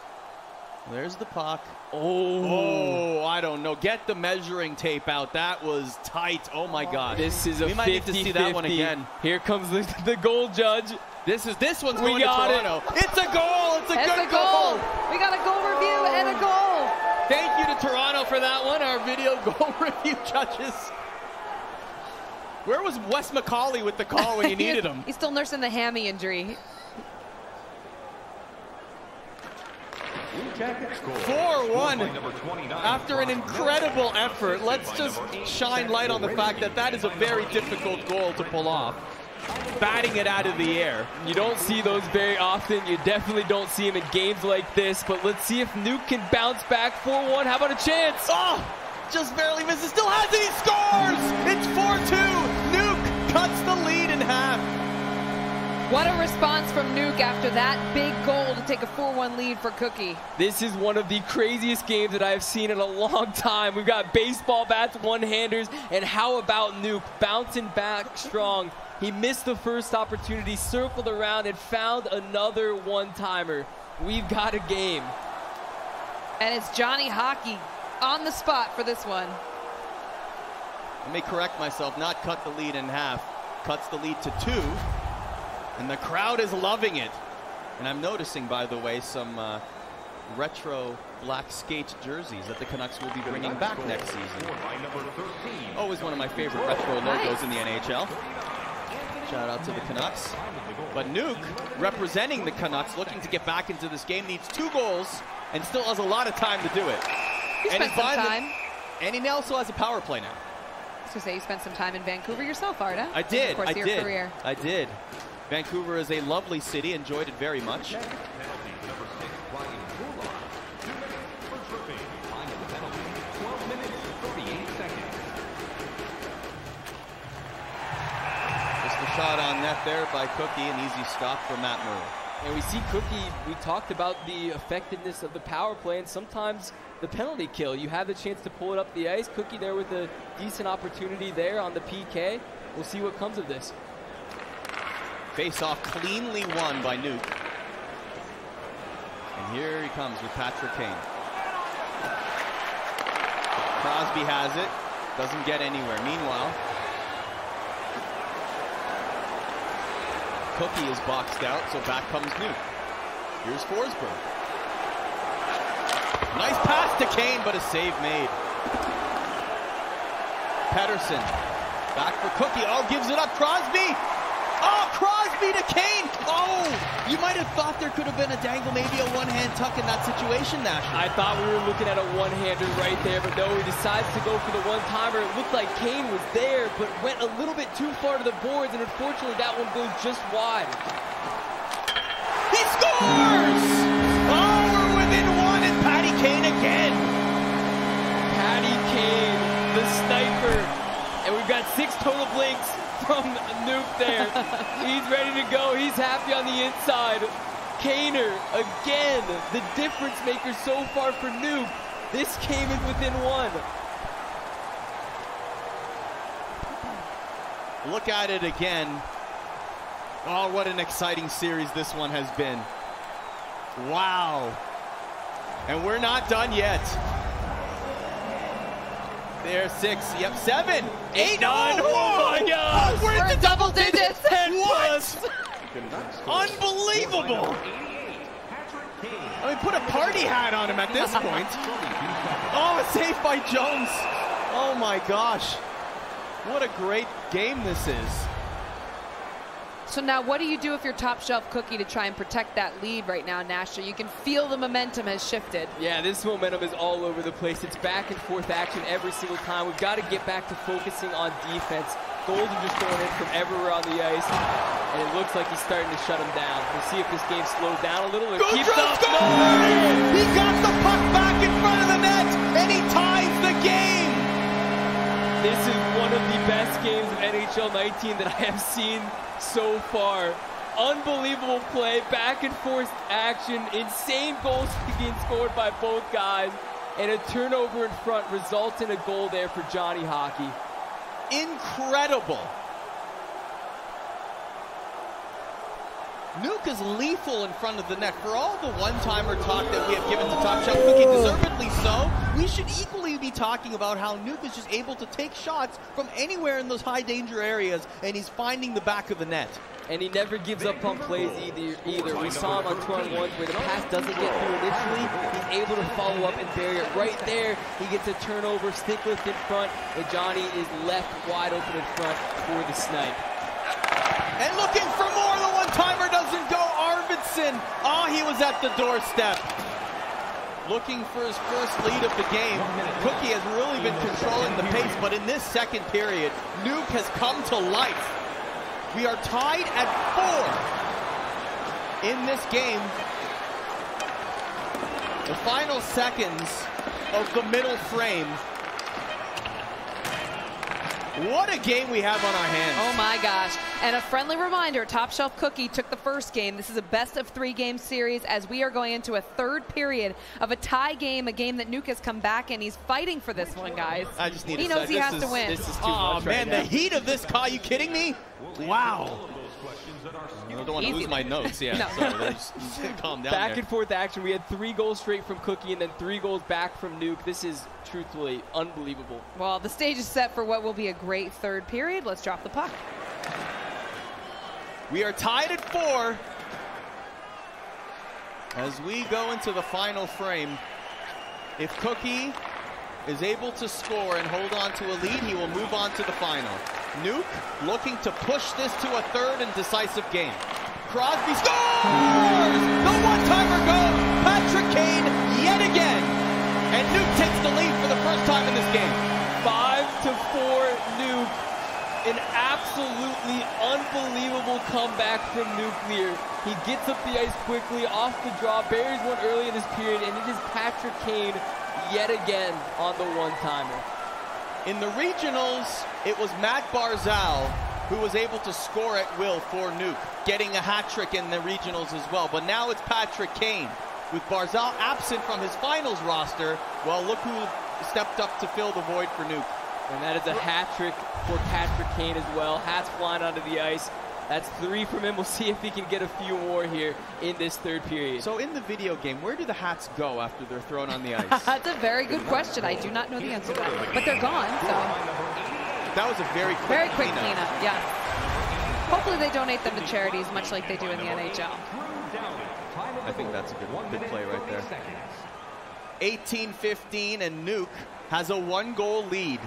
There's the puck. Oh, I don't know. Get the measuring tape out. That was tight. Oh my God.
This is a 50-50.
We might need to see that one again.
Here comes the goal judge.
This one's going to Toronto. It's a goal. It's a good goal.
We got a goal review and a goal.
Thank you to Toronto for that one. Our video goal review judges. Where was Wes McCauley with the call when you needed him?
He's still nursing the hammy injury.
4-1 after an incredible effort. Let's just shine light on the fact that that is a very difficult goal to pull off. Batting it out of the air.
You don't see those very often. You definitely don't see him in games like this, but let's see if Nuke can bounce back. 4-1, how about a chance?
Oh, just barely misses, still has it, he scores! It's 4-2, Nuke cuts the lead in half.
What a response from Nuke after that big goal to take a 4-1 lead for Cookie.
This is one of the craziest games that I've seen in a long time. We've got baseball bats, one-handers, and how about Nuke bouncing back strong. He missed the first opportunity, circled around, and found another one-timer. We've got a game.
And it's Johnny Hockey on the spot for this one.
Let me correct myself, not cut the lead in half. Cuts the lead to 2. And the crowd is loving it. And I'm noticing, by the way, some retro black skate jerseys that the Canucks will be bringing back next season. Always one of my favorite retro logos in the NHL. Shout out to the Canucks. But Nuke, representing the Canucks, looking to get back into this game, needs 2 goals and still has a lot of time to do it.
You spent some time.
And he also has a power play now.
I was going to say, you spent some time in Vancouver yourself, Arda.
I did.
Of course, your career.
I did. Vancouver is a lovely city. Enjoyed it very much. Just a shot on net there by Cookie. An easy stop for Matt Murray.
And we see Cookie, we talked about the effectiveness of the power play and sometimes the penalty kill. You have the chance to pull it up the ice. Cookie there with a decent opportunity there on the PK. We'll see what comes of this.
Face-off cleanly won by Nuke. And here he comes with Patrick Kane. Crosby has it. Doesn't get anywhere. Meanwhile, Cookie is boxed out, so back comes Nuke. Here's Forsberg. Nice pass to Kane, but a save made. Pettersson. Back for Cookie. Oh, gives it up. Crosby. Oh, Crosby to Kane. Oh, you might have thought there could have been a dangle, maybe a one-hand tuck in that situation, Nash.
I thought we were looking at a one-hander right there, but no, he decides to go for the one-timer. It looked like Kane was there, but went a little bit too far to the boards, and unfortunately that one goes just wide.
He scores! Oh, we're within 1, and Patty Kane again.
Patty Kane, the sniper. And we've got 6 total blinks from Nuke there. He's ready to go. He's happy on the inside. Kaner, again, the difference maker so far for Nuke. This game is within one.
Look at it again. Oh, what an exciting series this one has been. Wow. And we're not done yet. There's 6, yep, 7, 8, 9. Oh my God!
We're into double digits.
What? Unbelievable! I mean, put a party hat on him at this point. Oh, a save by Jones. Oh my gosh. What a great game this is.
So now what do you do if you're top shelf Cookie to try and protect that lead right now, Nasher? You can feel the momentum has shifted.
Yeah, this momentum is all over the place. It's back and forth action every single time. We've got to get back to focusing on defense. Goals are just going in from everywhere on the ice, and it looks like he's starting to shut him down. We'll see if this game slows down a little. It keeps up.
He got the puck back in front of the net, and he ties the game.
This is one of the best games of NHL 19 that I have seen so far. Unbelievable play, back and forth action, insane goals being scored by both guys, and a turnover in front results in a goal there for Johnny Hockey.
Incredible. Nuke is lethal in front of the net. For all the one-timer talk that we have given to Top Shelf Cookie, deservedly so, we should equally be talking about how Nuke is just able to take shots from anywhere in those high-danger areas, and he's finding the back of the net.
And he never gives up on plays either. We saw him on 2-on-1s where the pass doesn't get through initially. He's able to follow up and bury it right there. He gets a turnover, stick lift in front, and Johnny is left wide open in front for the snipe.
And looking for more, the one-timer doesn't go. Arvidsson, he was at the doorstep. Looking for his first lead of the game. Cookie has really been controlling the pace, but in this second period, Nuke has come to life. We are tied at 4 in this game. The final seconds of the middle frame. What a game we have on our hands.
Oh my gosh. And a friendly reminder, Top Shelf Cookie took the first game. This is a best of 3 game series as we are going into a third period of a tie game, a game that Nuke has come back and he's fighting for this one, guys.
I just need
he knows he has to win.
This is too much
man,
right now.
the heat of this call, are you kidding me? Wow. I don't want to lose my notes. Yeah,
No.
so calm down.
Back and forth action. We had 3 goals straight from Cookie and then 3 goals back from Nuke. This is truthfully unbelievable.
Well, the stage is set for what will be a great third period. Let's drop the puck.
We are tied at 4 as we go into the final frame. If Cookie is able to score and hold on to a lead, he will move on to the final. Nuke looking to push this to a third and decisive game. Crosby scores! The one-timer goes! Patrick Kane yet again! And Nuke takes the lead for the first time in this game.
5-4 Nuke. An absolutely unbelievable comeback from Nuclear. He gets up the ice quickly, off the draw, buries one early in this period, and it is Patrick Kane yet again on the one-timer.
In the regionals, it was Matt Barzal who was able to score at will for Nuke, getting a hat trick in the regionals as well. But now it's Patrick Kane. With Barzal absent from his finals roster, well, look who stepped up to fill the void for Nuke.
And that is a hat trick for Patrick Kane as well. Hats flying onto the ice. That's 3 from him. We'll see if he can get a few more here in this third period.
So in the video game, where do the hats go after they're thrown on the ice?
That's a very good question. I do not know the answer to that. But they're gone, so.
That was a very quick
cleanup, yes. Hopefully they donate them to charities, much like they do in the NHL.
I think that's a good play right there. 18-15, and Nuke has a 1-goal lead.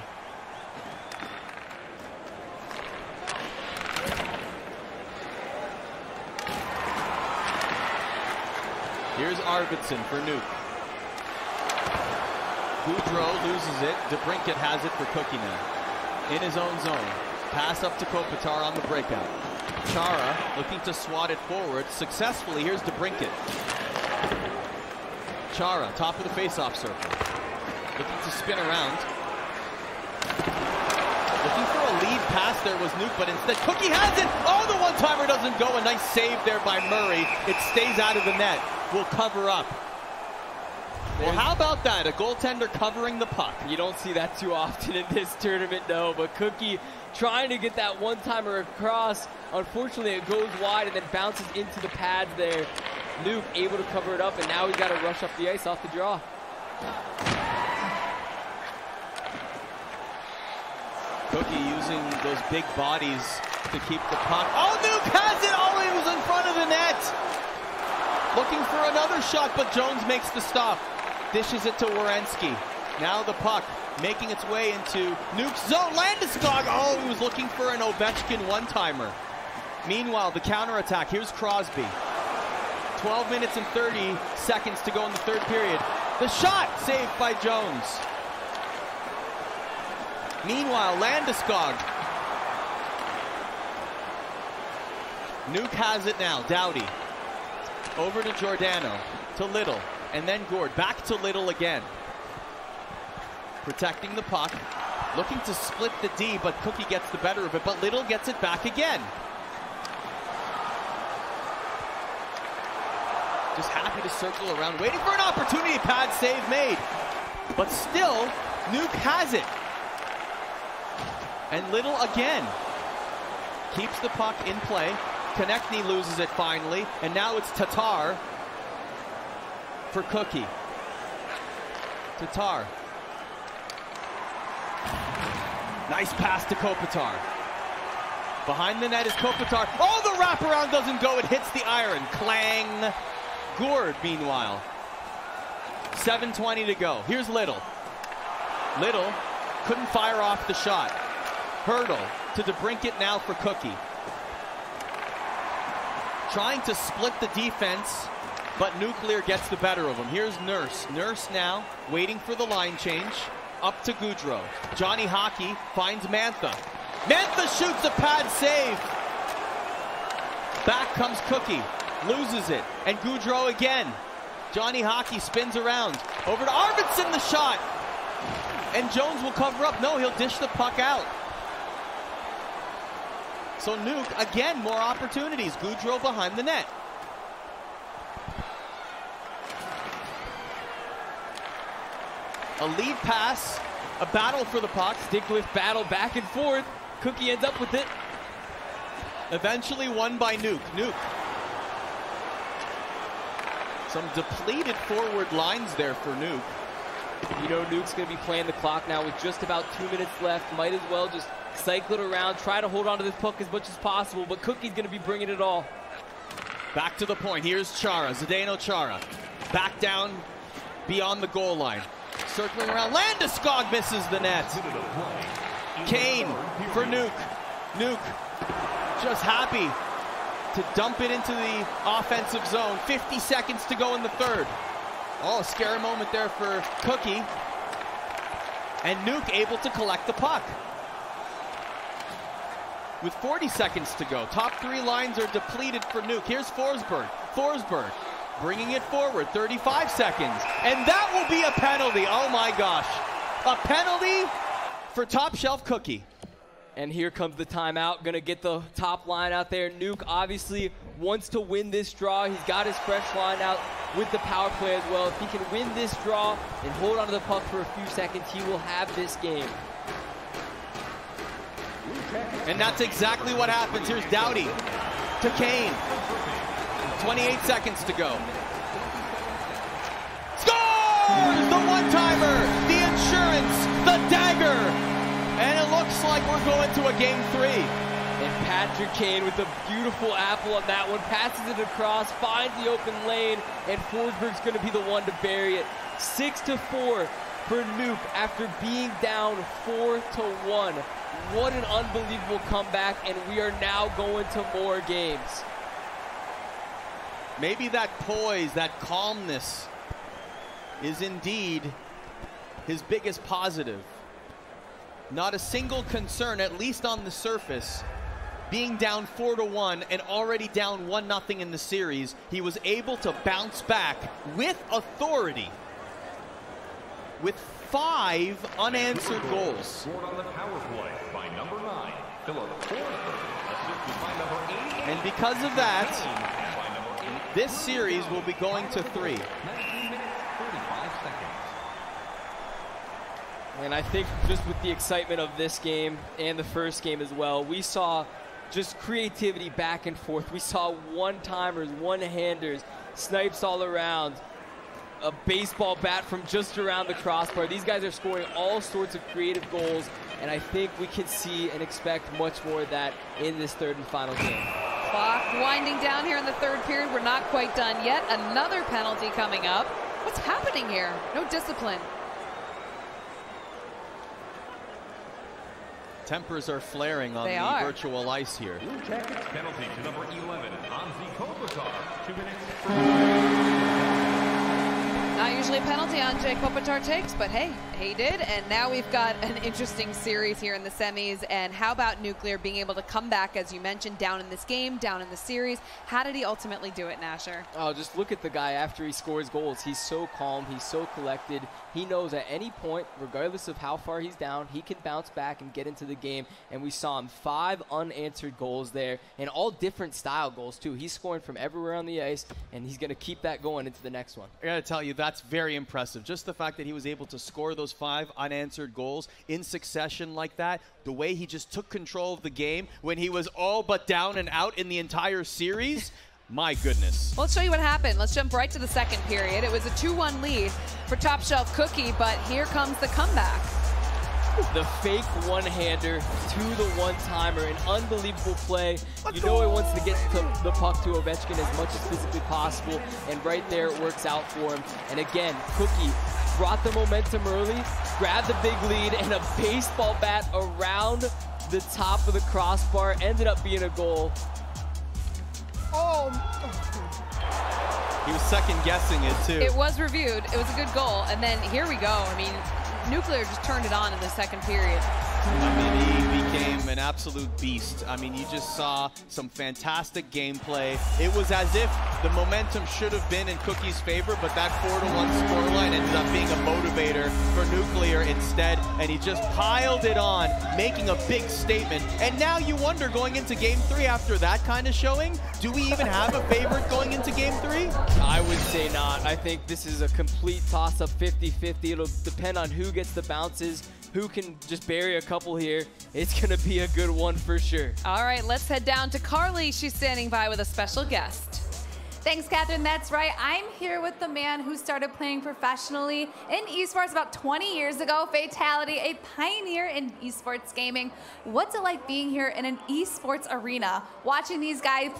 Here's Arvidsson for Nuke. Goudreau loses it. DeBrincat has it for Cookie now. In his own zone. Pass up to Kopitar on the breakout. Chara looking to swat it forward successfully. Here's DeBrincat. Chara, top of the faceoff circle. Looking to spin around. Looking for a lead pass there was Nuke, but instead Cookie has it. Oh, the one-timer doesn't go. A nice save there by Murray. It stays out of the net. Will cover up. Well, how about that? A goaltender covering the puck.
You don't see that too often in this tournament, no, but Cookie trying to get that one-timer across. Unfortunately, it goes wide and then bounces into the pads there. Nuke able to cover it up, and now he's got to rush up the ice off the draw.
Cookie using those big bodies to keep the puck. Oh, Nuke has it! Oh, he was in front of the net! Looking for another shot, but Jones makes the stop. Dishes it to Werenski. Now the puck making its way into Nuke's zone. Landeskog! Oh, he was looking for an Ovechkin one-timer. Meanwhile, the counterattack. Here's Crosby. 12 minutes and 30 seconds to go in the third period. The shot saved by Jones. Meanwhile, Landeskog. Nuke has it now. Doughty. Over to Giordano. To Little. And then Gord. Back to Little again. Protecting the puck. Looking to split the D, but Cookie gets the better of it. But Little gets it back again. Just happy to circle around, waiting for an opportunity. Pad save made. But still, Nuke has it. And Little again keeps the puck in play. Konechny loses it finally. And now it's Tatar for Cookie. Tatar. Nice pass to Kopitar. Behind the net is Kopitar. Oh, the wraparound doesn't go. It hits the iron. Clang. Gord, meanwhile. 7:20 to go. Here's Little. Little couldn't fire off the shot. Hurdle to DeBrincat now for Cookie. Trying to split the defense, but Nuclear gets the better of him. Here's Nurse. Nurse now waiting for the line change. Up to Goudreau. Johnny Hockey finds Mantha. Mantha shoots a pad save. Back comes Cookie. Loses it. And Goudreau again. Johnny Hockey spins around. Over to Arvidsson, the shot. And Jones will cover up. No, he'll dish the puck out. So Nuke, again, more opportunities. Goudreau behind the net. A lead pass. A battle for the puck.
Stick with battle back and forth. Cookie ends up with it.
Eventually won by Nuke. Nuke. Some depleted forward lines there for Nuke.
You know Nuke's going to be playing the clock now with just about 2 minutes left. Might as well just cycle it around, try to hold on to this puck as much as possible, but Cookie's going to be bringing it all.
Back to the point. Here's Chara, Zdeno Chara. Back down beyond the goal line. Circling around. Landeskog misses the net. Kane for Nuke. Nuke just happy to dump it into the offensive zone. 50 seconds to go in the third. Oh, a scary moment there for Cookie. And Nuke able to collect the puck. With 40 seconds to go. Top three lines are depleted for Nuke. Here's Forsberg. Forsberg bringing it forward. 35 seconds. And that will be a penalty. Oh my gosh. A penalty for top shelf Cookie.
And here comes the timeout. Gonna get the top line out there. Nuke obviously wants to win this draw. He's got his fresh line out with the power play as well. If he can win this draw and hold on to the puck for a few seconds, he will have this game.
And that's exactly what happens. Here's Doughty to Kane. 28 seconds to go. Scores! The one-timer, the insurance, the dagger. And it looks like we're going to a game 3.
And Patrick Kane with a beautiful apple on that one. Passes it across, finds the open lane, and Forsberg's going to be the one to bury it. 6-4 for Nuke after being down 4-1. What an unbelievable comeback, and we are now going to more games.
Maybe that poise, that calmness is indeed his biggest positive. Not a single concern, at least on the surface. Being down 4-1 and already down 1-0 in the series, he was able to bounce back with authority with 5 unanswered goals.
Scored on the power play by number 9,
And because of that, this series will be going to 3.
And I think just with the excitement of this game and the first game as well, we saw just creativity back and forth. We saw one-timers, one-handers, snipes all around, a baseball bat from just around the crossbar. These guys are scoring all sorts of creative goals, and I think we can see and expect much more of that in this third and final game.
Clock winding down here in the third period. We're not quite done yet. Another penalty coming up. What's happening here? No discipline.
Tempers are flaring on the virtual ice here.
Blue Jackets penalty to number 11, Anzi Kopitar. 2 minutes.
Not usually a penalty Andrzej Kopitar takes, but hey, he did. And now we've got an interesting series here in the semis. And how about Nuclear being able to come back, as you mentioned, down in this game, down in the series? How did he ultimately do it, Nasher?
Oh, just look at the guy after he scores goals. He's so calm. He's so collected. He knows at any point, regardless of how far he's down, he can bounce back and get into the game. And we saw him 5 unanswered goals there, and all different style goals, too. He's scoring from everywhere on the ice, and he's going to keep that going into the next one.
I got to tell you, that's very impressive. Just the fact that he was able to score those 5 unanswered goals in succession like that, the way he just took control of the game when he was all but down and out in the entire series. My goodness.
Well, let's show you what happened. Let's jump right to the second period. It was a 2-1 lead for Top Shelf Cookie, but here comes the comeback.
The fake one-hander to the one-timer, an unbelievable play. You know he wants to get the puck to Ovechkin as much as physically possible, and right there it works out for him. And again, Cookie brought the momentum early, grabbed the big lead, and a baseball bat around the top of the crossbar ended up being a goal.
Oh. He was second-guessing it, too.
It was reviewed. It was a good goal. And then here we go. I mean, Nuclear just turned it on in the second period.
I mean, he became an absolute beast. I mean, you just saw some fantastic gameplay. It was as if the momentum should have been in Cookie's favor, but that 4-1 scoreline ended up being a motivator for Nuclear instead, and he just piled it on, making a big statement. And now you wonder, going into Game 3 after that kind of showing, do we even have a favorite going into Game 3?
I would say not. I think this is a complete toss-up, 50-50. It'll depend on who gets the bounces, who can just bury a couple here. It's going to be a good one for sure.
All right, let's head down to Carly. She's standing by with a special guest.
Thanks, Catherine. That's right. I'm here with the man who started playing professionally in esports about 20 years ago, Fatality, a pioneer in esports gaming. What's it like being here in an esports arena, watching these guys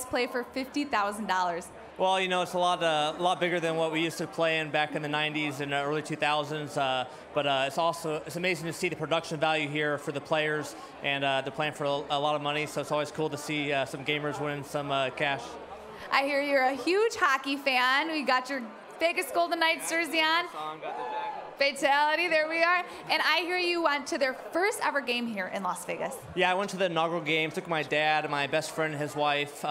play for $50,000?
Well, you know, it's a lot bigger than what we used to play in back in the 90s and early 2000s. But it's amazing to see the production value here for the players, and they're playing for a lot of money. So it's always cool to see some gamers winning some cash.
I hear you're a huge hockey fan. We got your Vegas Golden Knights jersey on. Fatality, there we are. And I hear you went to their first ever game here in Las Vegas. Yeah, I went to the inaugural game, took my dad, my best friend, and his wife.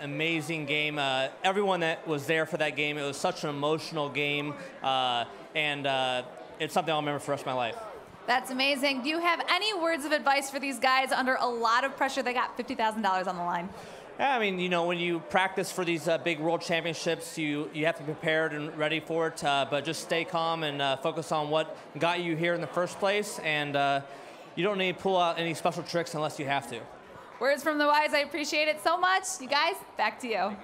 Amazing game. Everyone that was there for that game, it was such an emotional game. And it's something I'll remember for the rest of my life. That's amazing. Do you have any words of advice for these guys under a lot of pressure? They got $50,000 on the line. Yeah, I mean, you know, when you practice for these big world championships, you have to be prepared and ready for it, but just stay calm and focus on what got you here in the first place, and you don't need to pull out any special tricks unless you have to. Words from the wise. I appreciate it so much. You guys, back to you.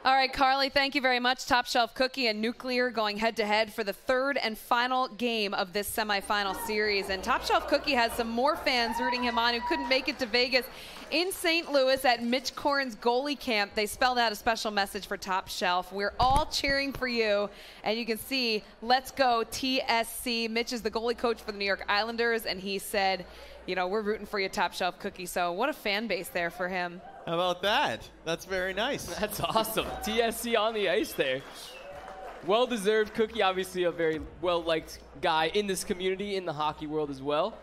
All right, Carly, thank you very much. Top Shelf Cookie and Nuclear going head-to-head for the third and final game of this semifinal series. And Top Shelf Cookie has some more fans rooting him on who couldn't make it to Vegas. In St. Louis at Mitch Korn's goalie camp, they spelled out a special message for Top Shelf. We're all cheering for you. And you can see, let's go TSC. Mitch is the goalie coach for the New York Islanders, and he said, you know, we're rooting for you, Top Shelf Cookie. So what a fan base there for him.
How about that? That's very nice.
That's awesome. TSC on the ice there. Well-deserved. Cookie, obviously a very well-liked guy in this community, in the hockey world as well.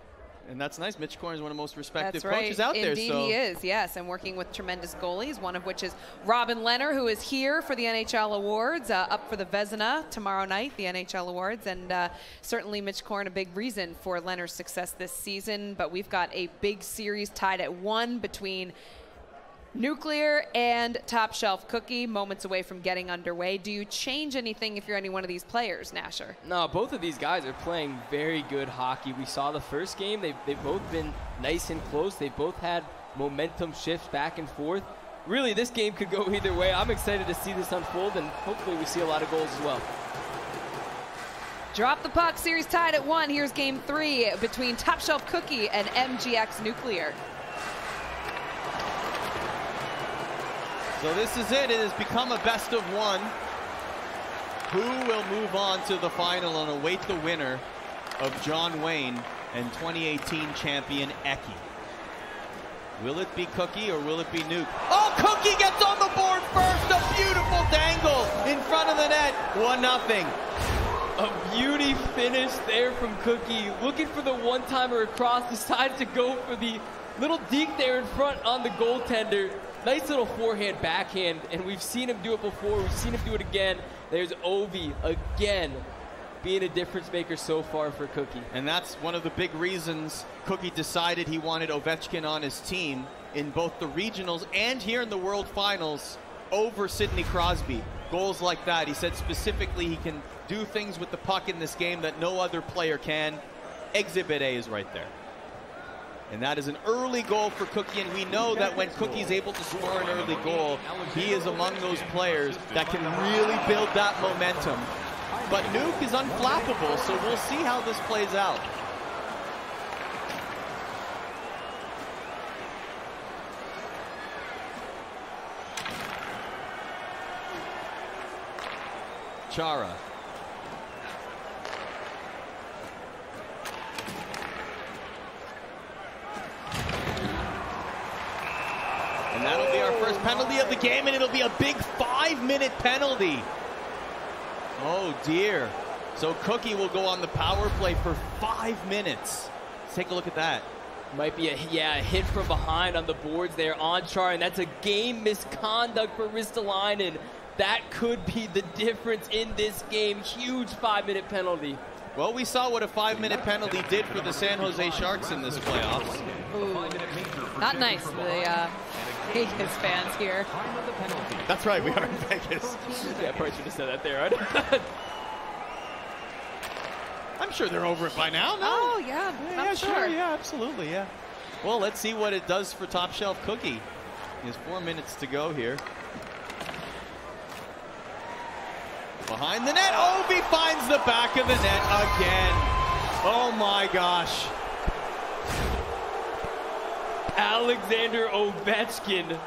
And that's nice. Mitch Korn is one of the most respected
That's right.
coaches out there.
Indeed he is, yes, and working with tremendous goalies, one of which is Robin Lehner, who is here for the NHL Awards, up for the Vezina tomorrow night, the NHL Awards. And certainly Mitch Korn, a big reason for Lehner's success this season. But we've got a big series tied at 1 between Nuclear and Top Shelf Cookie, moments away from getting underway. Do you change anything if you're any one of these players, Nasher?
No, both of these guys are playing very good hockey. We saw the first game. They've both been nice and close. They both had momentum shifts back and forth. Really, this game could go either way. I'm excited to see this unfold, and hopefully we see a lot of goals as well.
Drop the puck, series tied at 1. Here's game 3 between Top Shelf Cookie and MGX Nuclear.
So this is it. It has become a best of 1. Who will move on to the final and await the winner of John Wayne and 2018 champion Eki? Will it be Cookie or will it be Nuke? Oh, Cookie gets on the board first. A beautiful dangle in front of the net. 1-0.
A beauty finish there from Cookie. Looking for the one-timer across, decided to go for the little deke there in front on the goaltender. Nice little forehand, backhand, and we've seen him do it before. We've seen him do it again. There's Ovi again being a difference maker so far for Cookie.
And that's one of the big reasons Cookie decided he wanted Ovechkin on his team in both the regionals and here in the World Finals over Sidney Crosby. Goals like that. He said specifically he can do things with the puck in this game that no other player can. Exhibit A is right there. And that is an early goal for Cookie, and we know that when Cookie's able to score an early goal, he is among those players that can really build that momentum. But Nuke is unflappable, so we'll see how this plays out. Chara. And that'll be our first penalty of the game, and it'll be a big 5-minute penalty. Oh dear. So Cookie will go on the power play for 5 minutes. Let's take a look at that.
Might be a hit from behind on the boards there on Char, and that's a game misconduct for Ristolainen. That could be the difference in this game. Huge 5-minute penalty.
Well, we saw what a 5-minute penalty did for the San Jose Sharks in this playoffs.
Ooh, not nice for the Vegas fans here.
That's right, we are in Vegas.
Yeah, I probably should have said that there, right?
I'm sure they're over it by now, no?
Oh, yeah, I'm sure.
Yeah, absolutely, yeah. Well, let's see what it does for Top Shelf Cookie. He has 4 minutes to go here. Behind the net, Ovi finds the back of the net again. Oh my gosh.
Alexander Ovechkin.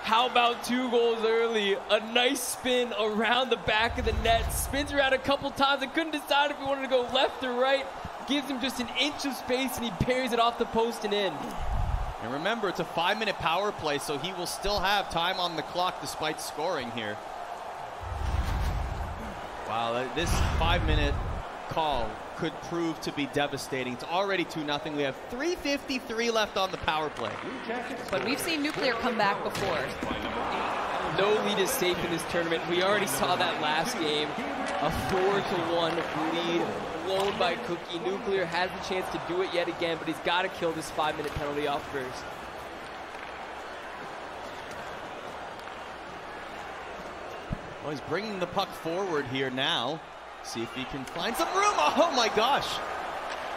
How about 2 goals early? A nice spin around the back of the net. Spins around a couple times and couldn't decide if he wanted to go left or right. Gives him just an inch of space and he buries it off the post and in.
And remember, it's a 5-minute power play, so he will still have time on the clock despite scoring here. Wow, this 5-minute call could prove to be devastating. It's already 2-0. We have 3:53 left on the power play.
But we've seen Nuclear come back before.
No lead is safe in this tournament. We already saw that last game. A 4-1 lead blown by Cookie. Nuclear has the chance to do it yet again, but he's got to kill this 5-minute penalty off first.
Well, he's bringing the puck forward here now. See if he can find some room. Oh my gosh.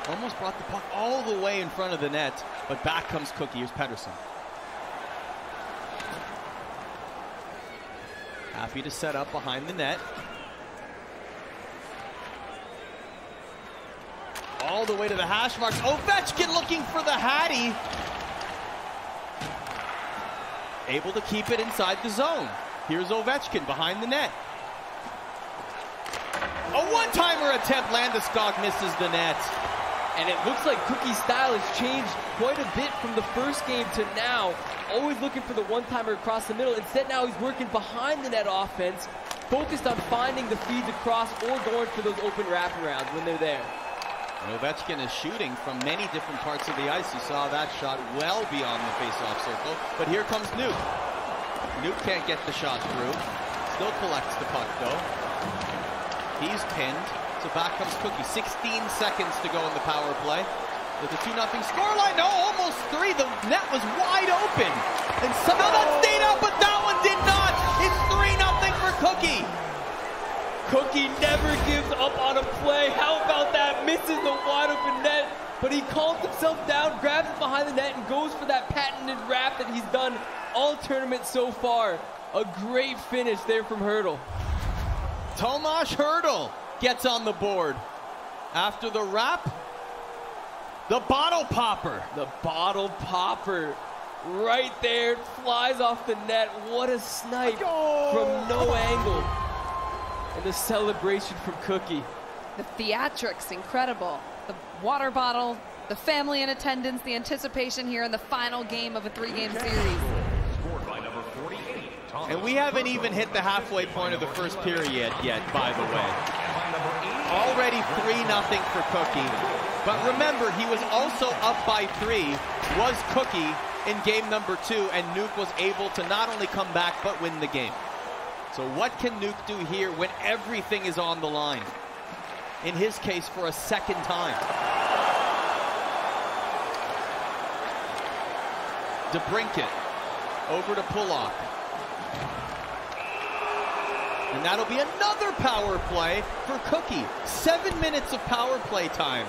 Almost brought the puck all the way in front of the net, but back comes Cookie. Here's Pettersson. Happy to set up behind the net. All the way to the hash marks. Ovechkin looking for the Hattie. Able to keep it inside the zone. Here's Ovechkin behind the net. A one-timer attempt. Landeskog misses the net.
And it looks like Cookie's style has changed quite a bit from the first game to now. Always looking for the one-timer across the middle. Instead now he's working behind the net offense, focused on finding the feeds across or going for those open wraparounds when they're there.
And Ovechkin is shooting from many different parts of the ice. You saw that shot well beyond the face-off circle. But here comes Nuke. Nuke can't get the shot through. Still collects the puck though. He's pinned. So back comes Cookie. 16 seconds to go in the power play. With a 2-0 scoreline. No, almost three. The net was wide open. And somehow that stayed out, but that one did not. It's 3-0 for Cookie.
Cookie never gives up on a play. How about that? Misses the wide open net, but he calms himself down, grabs it behind the net, and goes for that patented wrap that he's done all tournament so far. A great finish there from Hurdle.
Tomas Hurdle gets on the board. After the wrap, the bottle popper.
The bottle popper. Right there, flies off the net. What a snipe from no angle. And the celebration from Cookie.
The theatrics, incredible. The water bottle, the family in attendance, the anticipation here in the final game of a 3-game series.
Scored by number 48, Thomas.
And we haven't even hit the halfway point of the first period yet, by the way. Already 3-0 for Cookie. But remember, he was also up by 3, was Cookie in game number 2, and Nuke was able to not only come back, but win the game. So what can Nuke do here when everything is on the line? In his case, for a second time. DeBrincat over to Pullock. And that'll be another power play for Cookie. 7 minutes of power play time.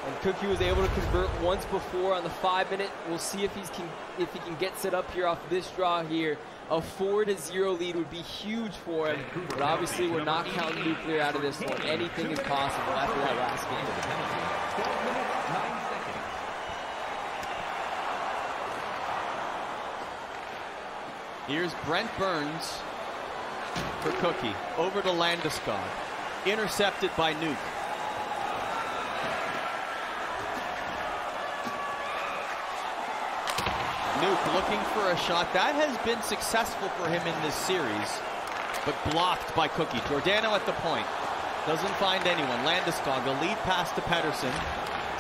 And Cookie was able to convert once before on the 5-minute. We'll see if he can get set up here off this draw here. A 4-0 lead would be huge for him, but obviously we're not counting Nuclear out of this one. Anything is possible after that last game.
12 minutes, 9 seconds.
Here's Brent Burns for Cookie. Over to Landeskog. Intercepted by Nuke. Nuke looking for a shot. That has been successful for him in this series, but blocked by Cookie. Giordano at the point. Doesn't find anyone. Landeskog, a lead pass to Pettersson.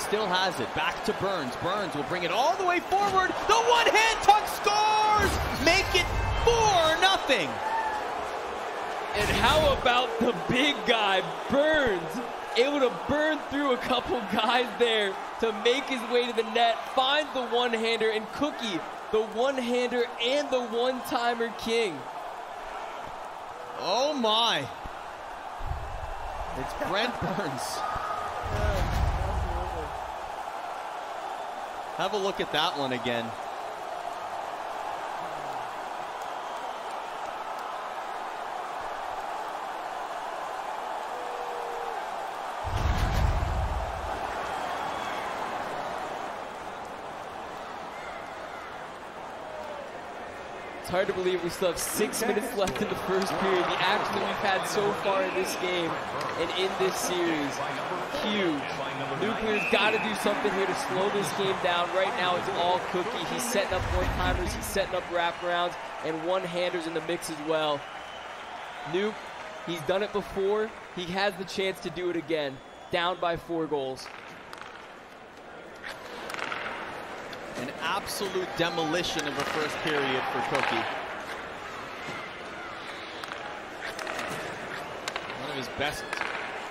Still has it. Back to Burns. Burns will bring it all the way forward. The one-hand tuck scores! Make it 4-0.
And how about the big guy, Burns? Able to burn through a couple guys there to make his way to the net, finds the one-hander, and Cookie, the one-hander and the one-timer king.
Oh my. It's Brent Burns. Have a look at that one again.
It's hard to believe we still have 6 minutes left in the first period. The action that we've had so far in this game and in this series, huge. Nuclear's got to do something here to slow this game down. Right now it's all Cookie. He's setting up one-timers, he's setting up wraparounds, and one-handers in the mix as well. Nuke, he's done it before. He has the chance to do it again. Down by 4 goals.
An absolute demolition of a first period for Cookie. One of his best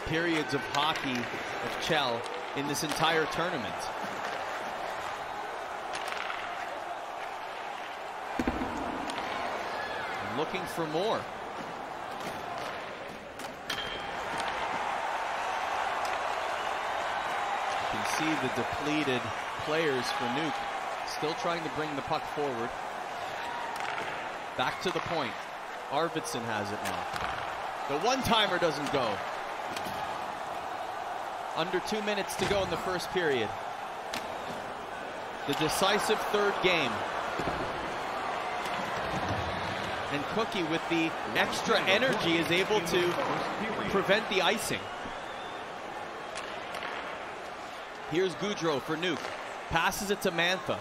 periods of hockey of Chell in this entire tournament. And looking for more. You can see the depleted players for Nuke. Still trying to bring the puck forward. Back to the point. Arvidsson has it now. The one-timer doesn't go. Under 2 minutes to go in the first period. The decisive third game. And Cookie, with the extra energy, is able to prevent the icing. Here's Goudreau for Nuke. Passes it to Mantha.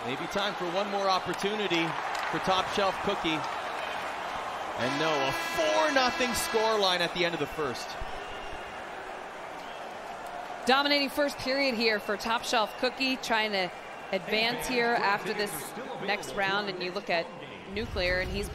Maybe time for one more opportunity for top shelf Cookie. And no, a 4-0 scoreline at the end of the first.
Dominating first period here for top shelf Cookie, trying to advance here after this next round. And you look at Nuclear, and he's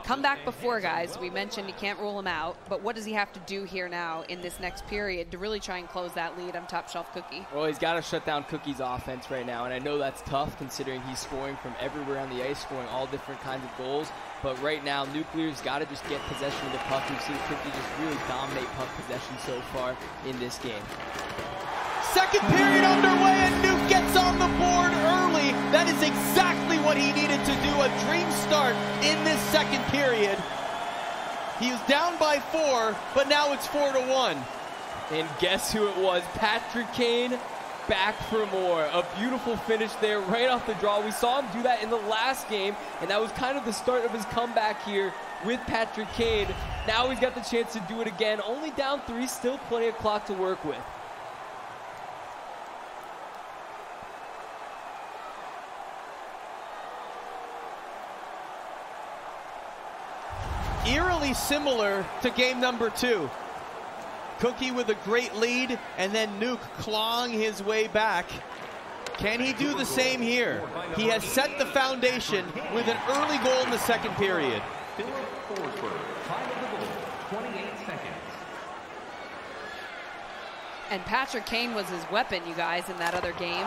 come back before, guys. We mentioned you can't rule him out, but what does he have to do here now in this next period to really try and close that lead on Top Shelf Cookie?
Well, he's got to shut down Cookie's offense right now, and I know that's tough considering he's scoring from everywhere on the ice, scoring all different kinds of goals. But right now, Nuclear's got to just get possession of the puck. We've seen Cookie just really dominate puck possession so far in this game.
Second period underway, and Nuke gets on the board early. That is exactly what he needed to do. A dream start in this second period. He was down by 4, but now it's 4-1.
And guess who it was? Patrick Kane back for more. A beautiful finish there right off the draw. We saw him do that in the last game, and that was kind of the start of his comeback here with Patrick Kane. Now he's got the chance to do it again. Only down 3, still plenty of clock to work with.
Eerily similar to game number 2. Cookie with a great lead, and then Nuke clawing his way back. Can he do the same here? He has set the foundation with an early goal in the second period.
Philip Forsberg, time of the goal, 28 seconds.
And Patrick Kane was his weapon, you guys, in that other game,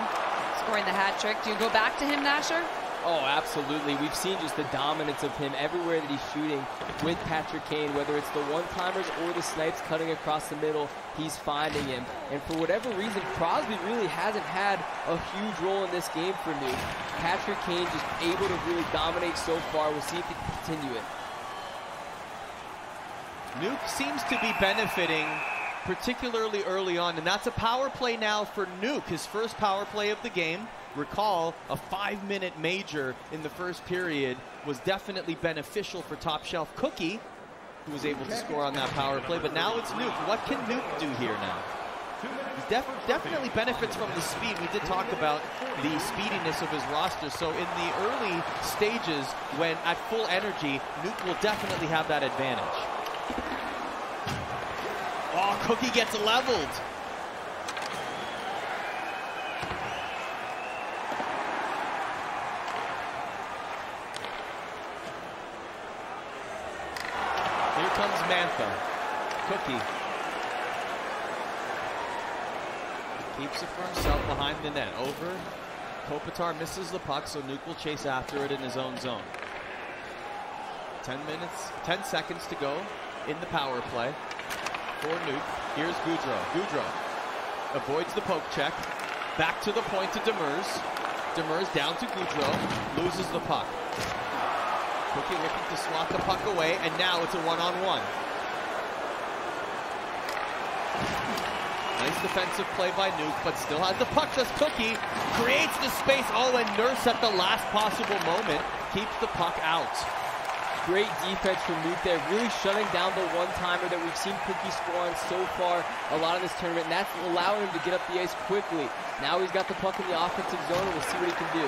scoring the hat trick. Do you go back to him, Nasher?
Oh, absolutely. We've seen just the dominance of him everywhere that he's shooting with Patrick Kane, whether it's the one-timers or the snipes cutting across the middle, he's finding him. And for whatever reason, Crosby really hasn't had a huge role in this game for Nuke. Patrick Kane just able to really dominate so far. We'll see if he can continue it.
Nuke seems to be benefiting particularly early on, and that's a power play now for Nuke, his first power play of the game. Recall, a 5-minute major in the first period was definitely beneficial for Top Shelf Cookie, who was able to score on that power play, but now it's Nuke. What can Nuke do here now? He definitely benefits from the speed. We did talk about the speediness of his roster, so in the early stages, when at full energy, Nuke will definitely have that advantage. Oh, Cookie gets leveled. Here comes Mantha. Cookie keeps it for himself behind the net. Over. Kopitar misses the puck, so Nuke will chase after it in his own zone. 10 seconds to go in the power play for Nuke. Here's Goudreau. Goudreau avoids the poke check. Back to the point to Demers. Demers down to Goudreau. Loses the puck. Cookie looking to swat the puck away, and now it's a one-on-one. Nice defensive play by Nuke, but still has the puck as Cookie creates the space. Oh, and Nurse at the last possible moment keeps the puck out.
Great defense from Nuke there, really shutting down the one-timer that we've seen Cookie score on so far a lot of this tournament, and that's allowing him to get up the ice quickly. Now he's got the puck in the offensive zone, and we'll see what he can do.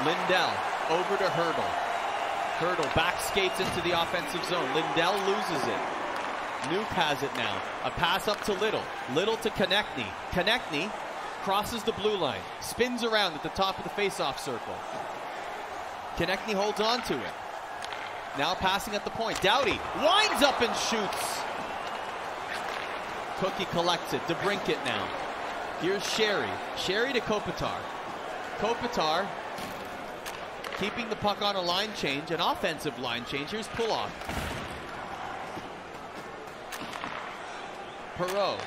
Lindell over to Hurdle. Hurdle back skates into the offensive zone. Lindell loses it. Nuke has it now. A pass up to Little. Little to Konechny. Konechny crosses the blue line. Spins around at the top of the face-off circle. Konechny holds on to it. Now passing at the point. Doughty winds up and shoots. Cookie collects it. DeBrincat now. Here's Sherry. Sherry to Kopitar. Kopitar keeping the puck on a line change, an offensive line change. Here's Puloff. Perreault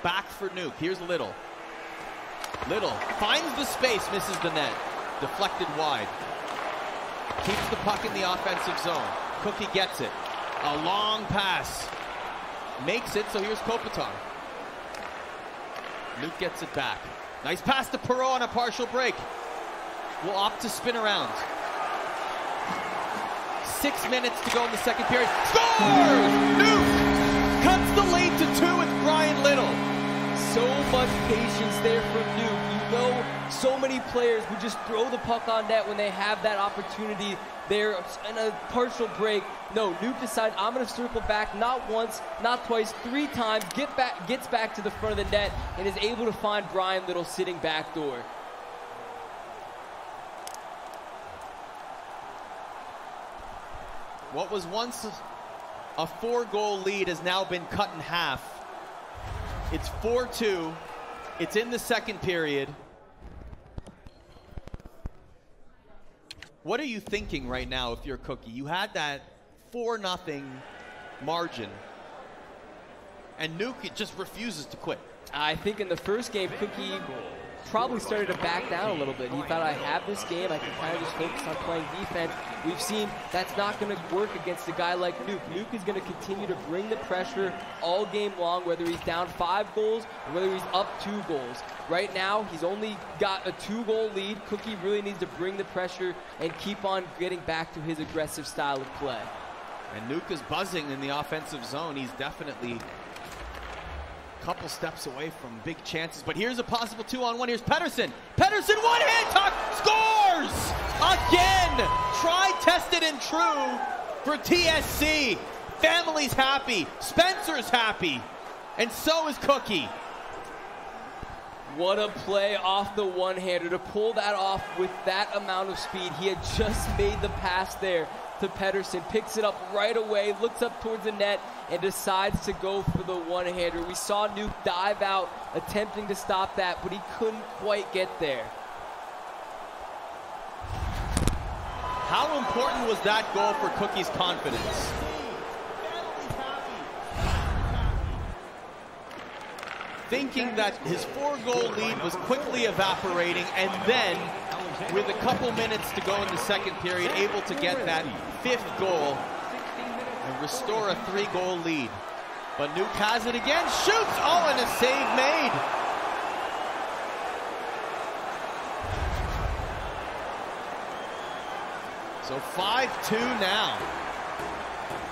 back for Nuke. Here's Little. Little finds the space, misses the net. Deflected wide. Keeps the puck in the offensive zone. Cookie gets it. A long pass. Makes it, so here's Kopitar. Nuke gets it back. Nice pass to Perreault on a partial break. Will opt to spin around. 6 minutes to go in the second period. Scores! Nuke cuts the lead to 2 with Brian Little.
So much patience there from Nuke. You know, so many players would just throw the puck on net when they have that opportunity there in a partial break. No, Nuke decides, I'm going to circle back not once, not twice, 3 times, gets back to the front of the net, and is able to find Brian Little sitting back door.
What was once a 4-goal lead has now been cut in half. It's 4-2. It's in the second period. What are you thinking right now if you're Cookie? You had that 4-0 margin, and Nuke just refuses to quit.
I think in the first game, Cookie probably started to back down a little bit. He thought, I have this game, I can kind of just focus on playing defense. We've seen that's not going to work against a guy like Nuke. Nuke is going to continue to bring the pressure all game long, whether he's down 5 goals or whether he's up 2 goals. Right now, he's only got a 2-goal lead. Cookie really needs to bring the pressure and keep on getting back to his aggressive style of play.
And Nuke is buzzing in the offensive zone. He's definitely couple steps away from big chances, but here's a possible 2-on-1. Here's Pettersson. Pettersson, one-hand tuck, scores! Again! Tried, tested, and true for TSC. Family's happy. Spencer's happy. And so is Cookie.
What a play off the one-hander to pull that off with that amount of speed. He had just made the pass there to Pettersson, picks it up right away, looks up towards the net, and decides to go for the one-hander. We saw Nuke dive out, attempting to stop that, but he couldn't quite get there.
How important was that goal for Cookie's confidence? Thinking that his 4-goal lead was quickly evaporating, and then with a couple minutes to go in the second period, able to get that 5th goal and restore a 3-goal lead. But Nuke has it again, shoots, oh, and a save made. So 5-2 now.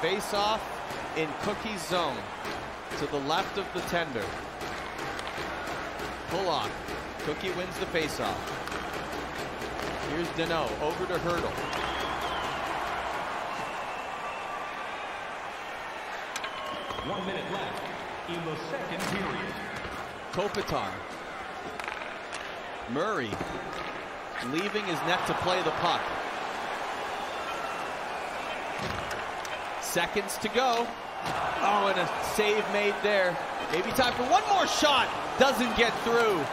Face-off in Cookie's zone to the left of the tender. Pull-off. Cookie wins the face-off. Here's Deneau, over to Hurdle.
One minute left in the second period.
Kopitar. Murray leaving his net to play the puck. Seconds to go. Oh, and a save made there. Maybe time for one more shot. Doesn't get through.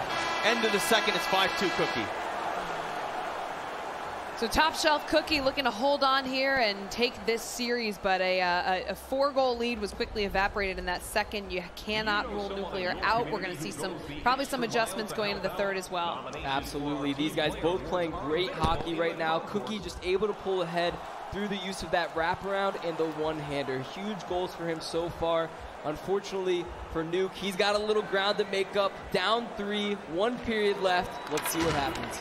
End of the second, it's 5-2 Cookie.
So top shelf Cookie looking to hold on here and take this series, but a 4-goal lead was quickly evaporated in that second. You cannot rule Nuclear out. We're going to see probably some adjustments going into the third as well.
Absolutely. These guys both playing great hockey right now. Cookie just able to pull ahead through the use of that wraparound and the one-hander. Huge goals for him so far. Unfortunately for Nuke, he's got a little ground to make up. Down 3, 1 period left. Let's see what happens.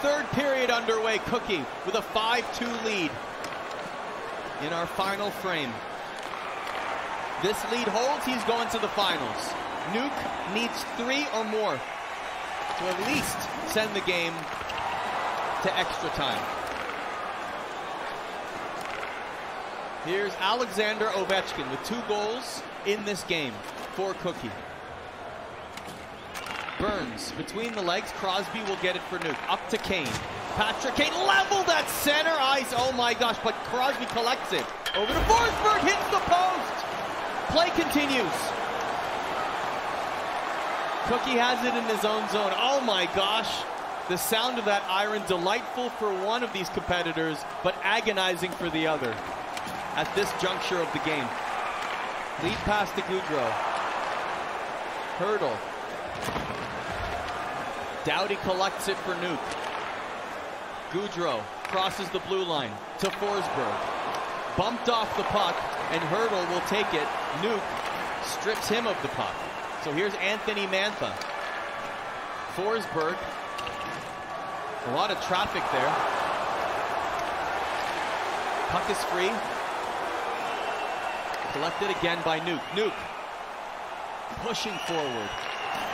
Third period underway. Cookie with a 5-2 lead in our final frame. This lead holds, he's going to the finals. Nuke needs 3 or more to at least send the game to extra time. Here's Alexander Ovechkin with 2 goals in this game for Cookie. Burns between the legs. Crosby will get it for Nuke. Up to Kane. Patrick Kane leveled at center ice. Oh my gosh, but Crosby collects it. Over to Forsberg, hits the post. Play continues. Cookie has it in his own zone. Oh my gosh. The sound of that iron, delightful for one of these competitors, but agonizing for the other at this juncture of the game. Lead pass to Goudreau. Hurdle. Doughty collects it for Nuke. Goudreau crosses the blue line to Forsberg. Bumped off the puck, and Hurdle will take it. Nuke strips him of the puck. So here's Anthony Mantha. Forsberg. A lot of traffic there. Puck is free. Collected again by Nuke. Nuke pushing forward.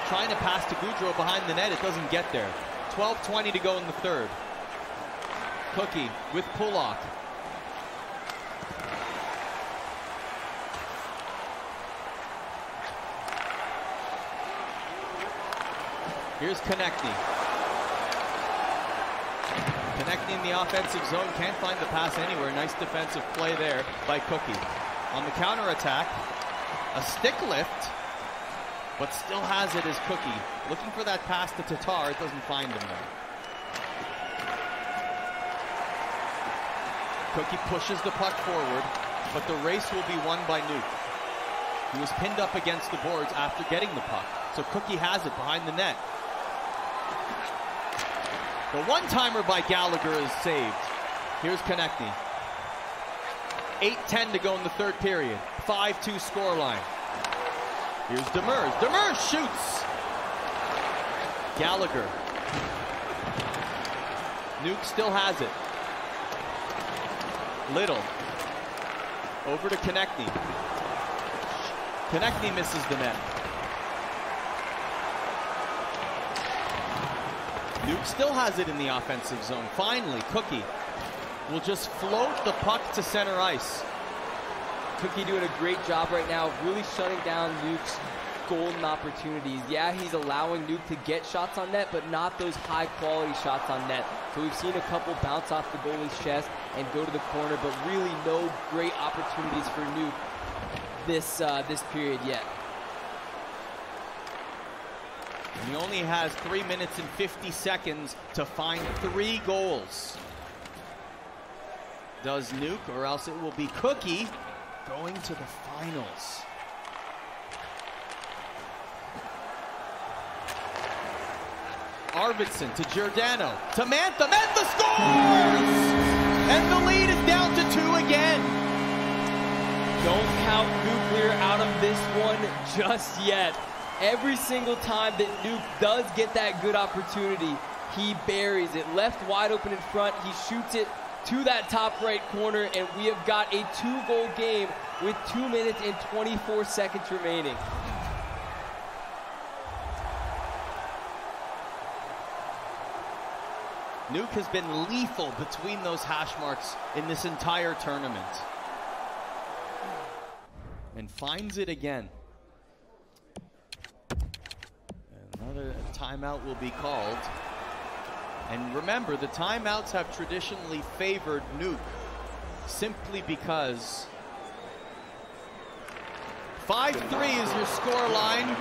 Trying to pass to Goudreau behind the net. It doesn't get there. 12:20 to go in the third. Cookie with Pullock. Here's Konechny. Connecting the offensive zone, can't find the pass anywhere. Nice defensive play there by Cookie. On the counterattack, a stick lift, but still has it as Cookie. Looking for that pass to Tatar, it doesn't find him there. Cookie pushes the puck forward, but the race will be won by Nuke. He was pinned up against the boards after getting the puck, so Cookie has it behind the net. The one-timer by Gallagher is saved. Here's Konechny. 8:10 to go in the third period. 5-2 scoreline. Here's Demers. Demers shoots! Gallagher. Nuke still has it. Little. Over to Konechny. Konechny misses the net. Nuke still has it in the offensive zone. Finally, Cookie will just float the puck to center ice.
Cookie doing a great job right now, really shutting down Nuke's golden opportunities. Yeah, he's allowing Nuke to get shots on net, but not those high-quality shots on net. So we've seen a couple bounce off the goalie's chest and go to the corner, but really no great opportunities for Nuke this period yet.
He only has 3 minutes and 50 seconds to find 3 goals. Does Nuke, or else it will be Cookie going to the finals. Arvidsson to Giordano, to Mantha, Mantha scores! And the lead is down to 2 again.
Don't count Nuclear out of this one just yet. Every single time that Nuke does get that good opportunity, he buries it. Left wide open in front, he shoots it to that top right corner, and we have got a 2-goal game with 2 minutes and 24 seconds remaining.
Nuke has been lethal between those hash marks in this entire tournament. And finds it again. Another timeout will be called. And remember, the timeouts have traditionally favored Nuke simply because 5-3 is your score line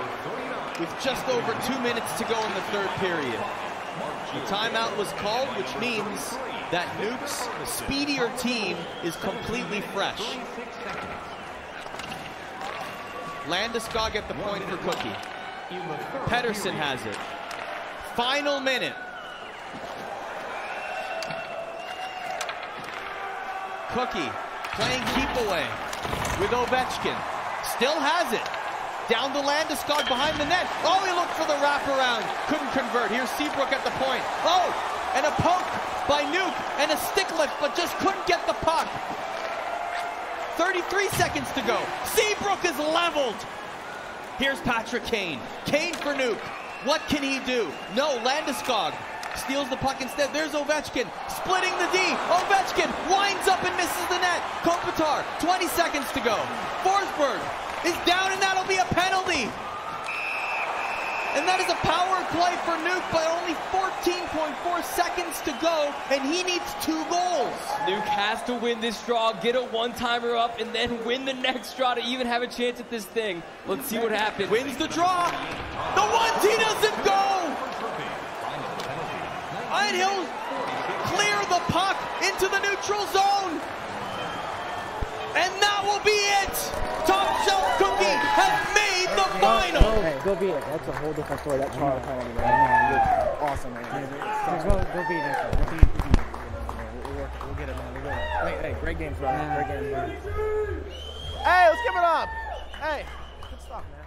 with just over 2 minutes to go in the third period. The timeout was called, which means that Nuke's speedier team is completely fresh. Landeskog at the point for Cookie. Pettersson has it. Final minute. Cookie playing keep away with Ovechkin. Still has it. Down to Landeskog behind the net. Oh, he looked for the wraparound. Couldn't convert. Here's Seabrook at the point. Oh, and a poke by Nuke and a stick lift, but just couldn't get the puck. 33 seconds to go. Seabrook is leveled. Here's Patrick Kane. Kane for Nuke. What can he do? No, Landeskog steals the puck instead. There's Ovechkin splitting the D. Ovechkin winds up and misses the net. Kopitar, 20 seconds to go. Forsberg is down, and that'll be a penalty. And that is a power play for Nuke, but only 14.4 seconds to go, and he needs 2 goals.
Nuke has to win this draw, get a one-timer up, and then win the next draw to even have a chance at this thing. Let's see what happens.
Wins the draw. The 1-T doesn't go. And he'll clear the puck into the neutral zone. And that will be it. Top Shelf Cookie has made the final.
Hey, go beat it. That's a whole different story. That Charlie penalty, man. You're awesome, man. Go beat it. We'll get it, man. Hey, great game, Ryan. Great game, man. Hey, let's give it up. Hey, good stuff, man.